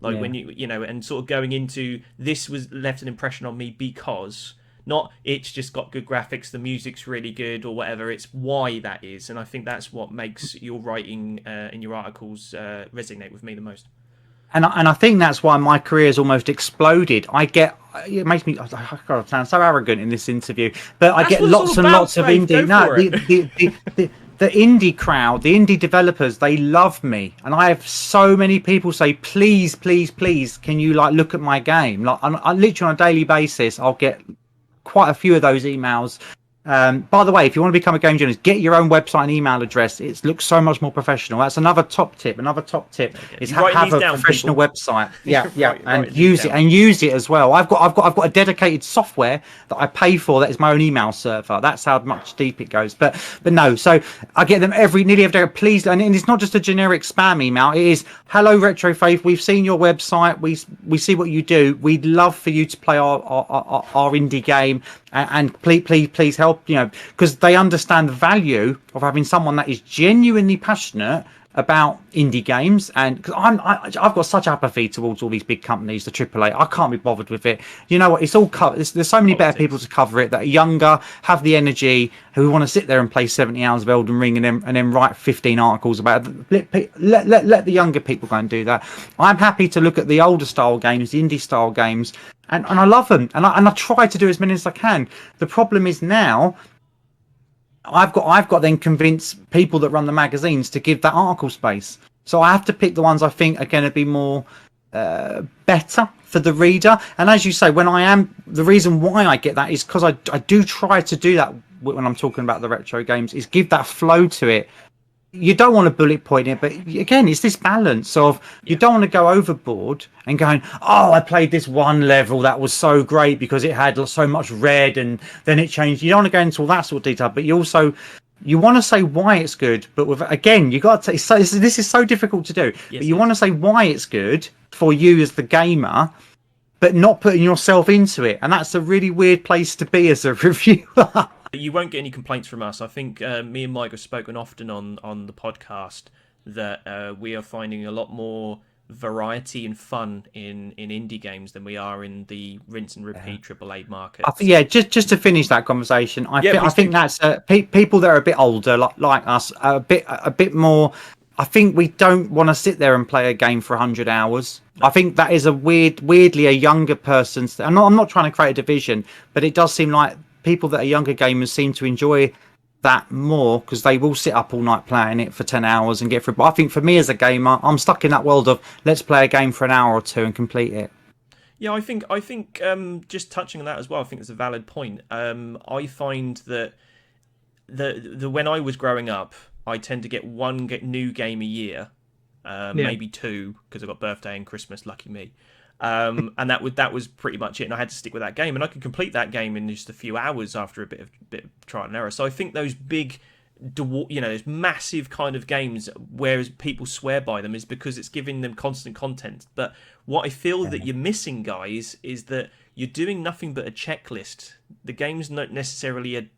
Like when you know, and sort of going into, this was left an impression on me because, not it's just got good graphics, the music's really good or whatever, it's why that is. And I think that's what makes your writing in your articles resonate with me the most. And I think that's why my career has almost exploded. It makes me, God, I sound so arrogant in this interview, but I get lots and lots of indie. No, the indie crowd, the indie developers, they love me, and I have so many people say, please, can you look at my game? I literally on a daily basis, I'll get quite a few of those emails. By the way, if you want to become a game journalist, get your own website and email address. It looks so much more professional. That's another top tip. Is have a professional website. And use it as well. I've got a dedicated software that I pay for that is my own email server. That's how much deep it goes. But no, so I get them nearly every day. Please, and it's not just a generic spam email. It is, hello Retro Faith. We've seen your website. We see what you do. We'd love for you to play our indie game. And please help, because they understand the value of having someone that is genuinely passionate about indie games. And because I've got such apathy towards all these big companies, the AAA, I can't be bothered with it. You know what? It's all covered. There's so many better people to cover it that are younger, have the energy, who want to sit there and play 70 hours of Elden Ring and then write 15 articles about it. Let the younger people go and do that. I'm happy to look at the older style games, the indie style games. And I love them, and I try to do as many as I can. The problem is now, I've got then convince people that run the magazines to give that article space. So I have to pick the ones I think are going to be more better for the reader. And as you say, the reason why I get that is because I do try to do that when I'm talking about the retro games, is give that flow to it. You don't want to bullet point it, but again, it's this balance of you don't want to go overboard and going, oh, I played this one level that was so great because it had so much red and then it changed. You don't want to go into all that sort of detail, but you want to say why it's good. But you got to say, this is so difficult to do. Yes, but you want to say why it's good for you as the gamer, but not putting yourself into it. And that's a really weird place to be as a reviewer. You won't get any complaints from us. I think me and Mike have spoken often on the podcast that we are finding a lot more variety and fun in indie games than we are in the rinse and repeat AAA market. Just to finish that conversation, I think that's people that are a bit older, like us, a bit more. I think we don't want to sit there and play a game for 100 hours. I think that is weirdly a younger person's. I'm not trying to create a division, but it does seem like people that are younger gamers seem to enjoy that more because they will sit up all night playing it for 10 hours and get through. But I think for me as a gamer, I'm stuck in that world of let's play a game for an hour or two and complete it. Yeah, I think just touching on that as well, I think it's a valid point. I find that the when I was growing up, I tend to get one new game a year, maybe two, because I got birthday and Christmas, lucky me. And that was pretty much it, and I had to stick with that game, and I could complete that game in just a few hours after a bit of trial and error. So I think those big, those massive kind of games, whereas people swear by them, is because it's giving them constant content. But what I feel that you're missing, guys, is that you're doing nothing but a checklist. The game's not necessarily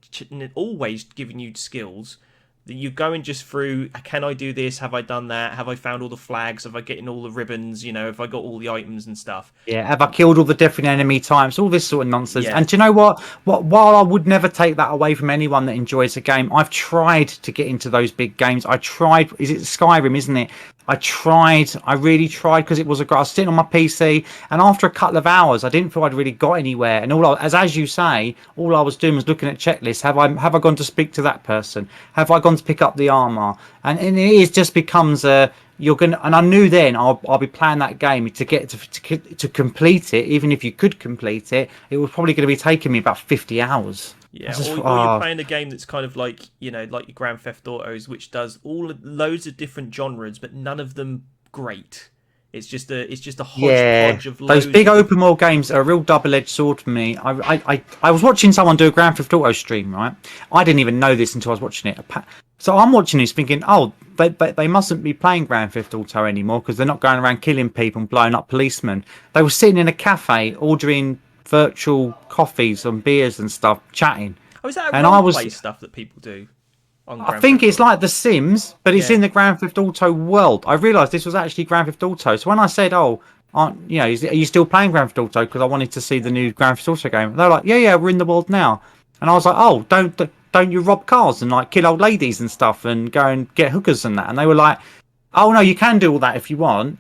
always giving you skills. You're going just through, can I do this? Have I done that? Have I found all the flags? Have I getting all the ribbons? Have I got all the items and stuff? Yeah, have I killed all the different enemy types? All this sort of nonsense. Yeah. And do you know what? While I would never take that away from anyone that enjoys a game, I've tried to get into those big games. I tried, is it Skyrim, isn't it? I really tried because I was sitting on my PC, and after a couple of hours, I didn't feel I'd really got anywhere. And as you say, all I was doing was looking at checklists. Have I gone to speak to that person? Have I gone to pick up the armor? And it just becomes and I knew then I'll be playing that game to get to complete it. Even if you could complete it, it was probably going to be taking me about 50 hours. Yeah, or you're playing a game that's kind of like your Grand Theft Autos, which does loads of different genres, but none of them great. It's just a hodgepodge of loads. Those big open world games are a real double-edged sword for me. I was watching someone do a Grand Theft Auto stream, right? I didn't even know this until I was watching it. So I'm watching this thinking, they mustn't be playing Grand Theft Auto anymore because they're not going around killing people and blowing up policemen. They were sitting in a cafe ordering virtual coffees and beers and stuff, chatting. Oh, is that a roleplay stuff that people do? I think it's like The Sims, but it's in the Grand Theft Auto world. I realised this was actually Grand Theft Auto. So when I said, are you still playing Grand Theft Auto? Because I wanted to see the new Grand Theft Auto game. They're like, yeah, we're in the world now. And I was like, don't you rob cars and like kill old ladies and stuff and go and get hookers and that? And they were like, oh no, you can do all that if you want.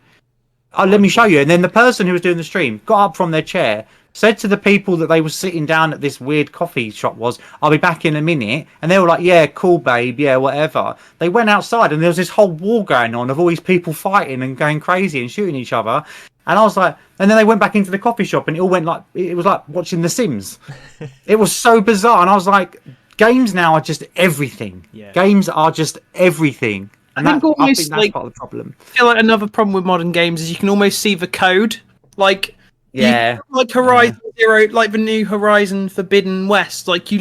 Oh, let me show you. And then the person who was doing the stream got up from their chair, said to the people that they were sitting down at this weird coffee shop I'll be back in a minute. And they were like, yeah, cool, babe. Yeah, whatever. They went outside and there was this whole war going on of all these people fighting and going crazy and shooting each other. And I was like, and then they went back into the coffee shop and it was like watching The Sims. It was so bizarre. And I was like, games now are just everything. Yeah. Games are just everything. And I think that's part of the problem. I feel like another problem with modern games is you can almost see the code. Like, like Horizon Zero, like the new Horizon Forbidden West. Like you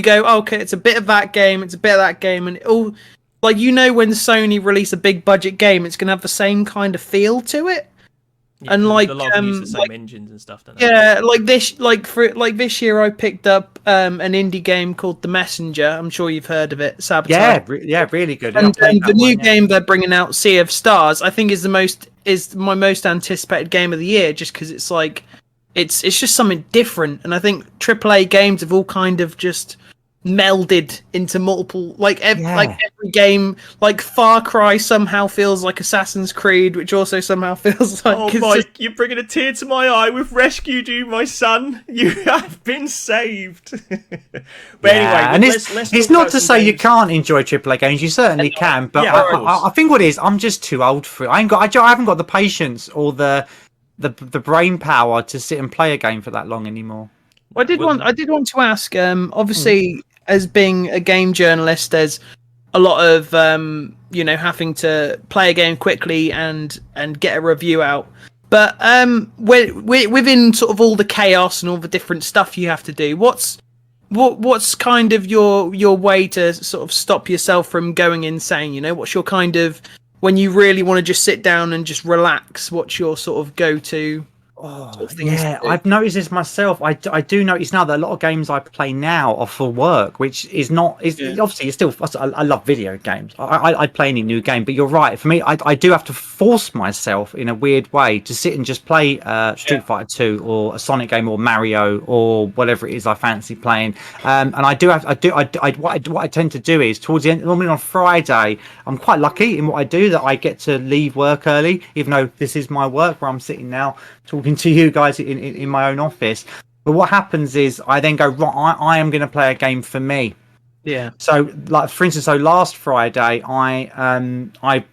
go, okay, it's a bit of that game, it's a bit of that game, and it all, like, when Sony release a big budget game, it's gonna have the same kind of feel to it. Yeah, and like, use the same engines and stuff. Don't they? Yeah, this year, I picked up an indie game called The Messenger. I'm sure you've heard of it. Sabotage. Yeah, really good. And the new game they're bringing out, Sea of Stars, I think is my most anticipated game of the year, just because it's like it's just something different. And I think AAA games have all kind of just melded into multiple, like every game. Like Far Cry somehow feels like Assassin's Creed, which also somehow feels like... Oh, Mike, you're bringing a tear to my eye. We've rescued you, my son. You have been saved. But anyway, let's it's not to say games. You can't enjoy AAA games. You certainly can, but I think what it is, I'm just too old for it. I haven't got the patience or the brain power to sit and play a game for that long anymore. Well, I did want to ask. Obviously, as being a game journalist, there's a lot of having to play a game quickly and get a review out. But within sort of all the chaos and all the different stuff you have to do, what's kind of your way to sort of stop yourself from going insane? What's your kind of, when you really want to just sit down and just relax, what's your sort of go-to? I've noticed this myself. I do notice now that a lot of games I play now are for work, which is obviously it's still. I love video games. I'd play any new game, but you're right. For me, I do have to force myself in a weird way to sit and just play Street Fighter 2 or a Sonic game or Mario or whatever it is I fancy playing. And what I tend to do is towards the end, normally on Friday, I'm quite lucky in what I do that I get to leave work early, even though this is my work where I'm sitting now talking to you guys in my own office. But what happens is I then go, right, I am going to play a game for me. Yeah. So, like for instance, so last Friday, I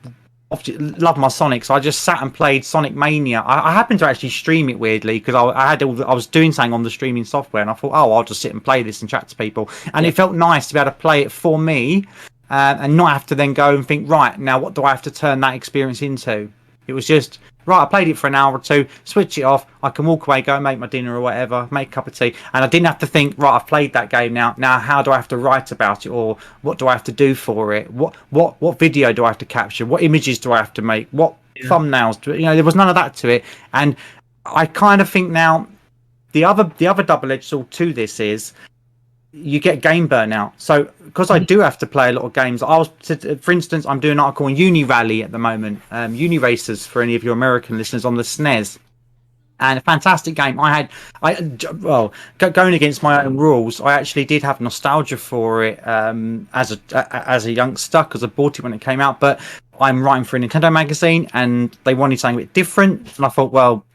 obviously love my Sonic, so I just sat and played Sonic Mania. I happened to actually stream it weirdly because I was doing something on the streaming software, and I thought, oh, I'll just sit and play this and chat to people, and it felt nice to be able to play it for me, and not have to then go and think, right, now what do I have to turn that experience into? It was just, right, I played it for an hour or two, switch it off, I can walk away, go and make my dinner or whatever, make a cup of tea, and I didn't have to think, right, I've played that game now how do I have to write about it, or what do I have to do for it, what video do I have to capture, what images do I have to make, what thumbnails do, there was none of that to it. And I kind of think now the other double-edged sword to this is you get game burnout. So because I do have to play a lot of games, for instance, I'm doing an article on Uni Rally at the moment, Uni Racers for any of your American listeners, on the SNES, and a fantastic game. Going against my own rules, I actually did have nostalgia for it as a youngster because I bought it when it came out. But I'm writing for a Nintendo magazine, and they wanted something a bit different, and I thought, well,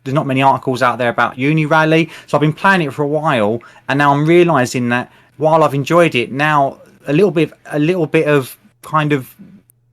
there's not many articles out there about Uni Rally, so I've been playing it for a while, and now I'm realizing that while I've enjoyed it, now a little bit of kind of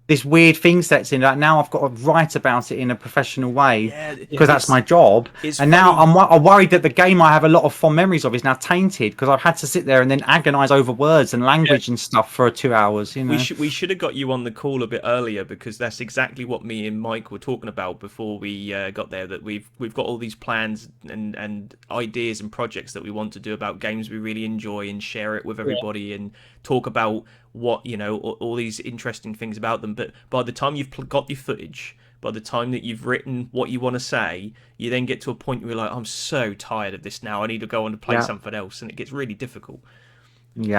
this weird thing sets in that now I've got to write about it in a professional way because that's my job. And now I'm worried that the game I have a lot of fond memories of is now tainted because I've had to sit there and then agonize over words and language and stuff for 2 hours. We should have got you on the call a bit earlier, because that's exactly what me and Mike were talking about before we got there. That we've got all these plans and ideas and projects that we want to do about games we really enjoy, and share it with everybody and talk about what all these interesting things about them. But by the time you've got your footage, by the time that you've written what you want to say, you then get to a point where you're like, I'm so tired of this now, I need to go on to play something else, and it gets really difficult.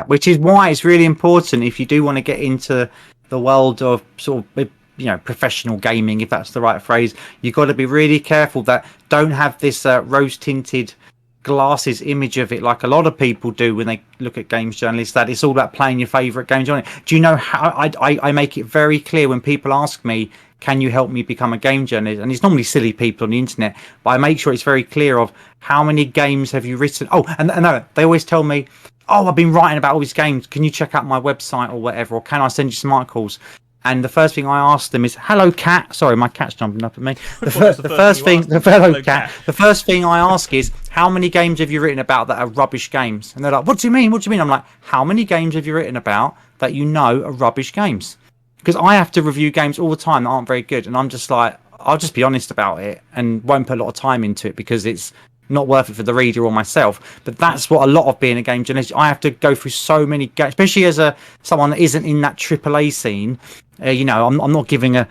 Which is why it's really important, if you do want to get into the world of sort of professional gaming, if that's the right phrase, you've got to be really careful that don't have this rose tinted glasses image of it like a lot of people do when they look at games journalists, that it's all about playing your favorite games on it. Do you know how I make it very clear when people ask me, can you help me become a game journalist? And it's normally silly people on the internet, but I make sure it's very clear of how many games have you written. No, they always tell me, I've been writing about all these games, can you check out my website or whatever, or can I send you some articles? And the first thing I ask them is, hello cat. Sorry, my cat's jumping up at me. The first thing I ask is, how many games have you written about that are rubbish games? And they're like, what do you mean? What do you mean? I'm like, how many games have you written about that are rubbish games? Because I have to review games all the time that aren't very good. And I'm just like, I'll just be honest about it and won't put a lot of time into it because it's not worth it for the reader or myself. But that's what a lot of being a game journalist, I have to go through so many games, especially as someone that isn't in that AAA scene. I'm not giving the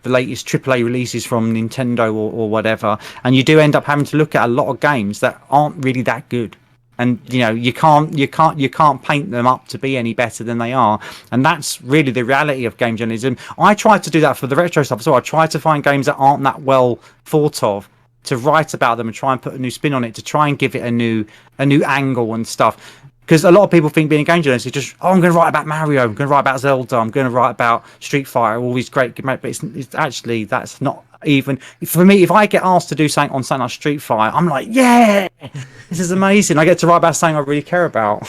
latest AAA releases from Nintendo or whatever, and you do end up having to look at a lot of games that aren't really that good, and you can't paint them up to be any better than they are, and that's really the reality of game journalism. I try to do that for the retro stuff, so I try to find games that aren't that well thought of, to write about them and try and put a new spin on it, to try and give it a new angle and stuff. Because a lot of people think being a game journalist is just, I'm going to write about Mario, I'm going to write about Zelda, I'm going to write about Street Fighter, all these great games. But it's actually, that's not even, for me, if I get asked to do something on something like Street Fighter, I'm like, yeah, this is amazing. I get to write about something I really care about.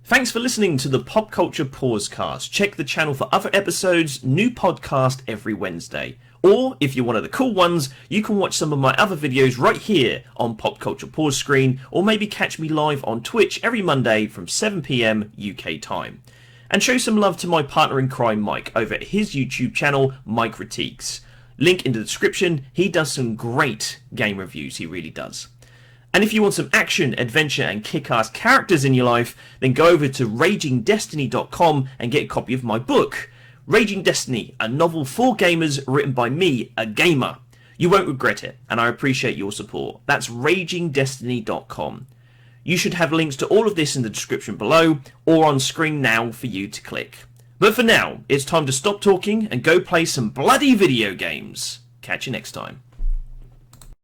Thanks for listening to the Pop Culture Pausecast. Check the channel for other episodes, new podcast every Wednesday. Or, if you're one of the cool ones, you can watch some of my other videos right here on Pop Culture Pause Screen, or maybe catch me live on Twitch every Monday from 7 PM UK time. And show some love to my partner in crime, Mike, over at his YouTube channel, Mike Ritiques. Link in the description. He does some great game reviews, he really does. And if you want some action, adventure and kick-ass characters in your life, then go over to ragingdestiny.com and get a copy of my book, Raging Destiny, a novel for gamers written by me, a gamer. You won't regret it, and I appreciate your support. That's ragingdestiny.com. You should have links to all of this in the description below, or on screen now for you to click. But for now, it's time to stop talking and go play some bloody video games. Catch you next time.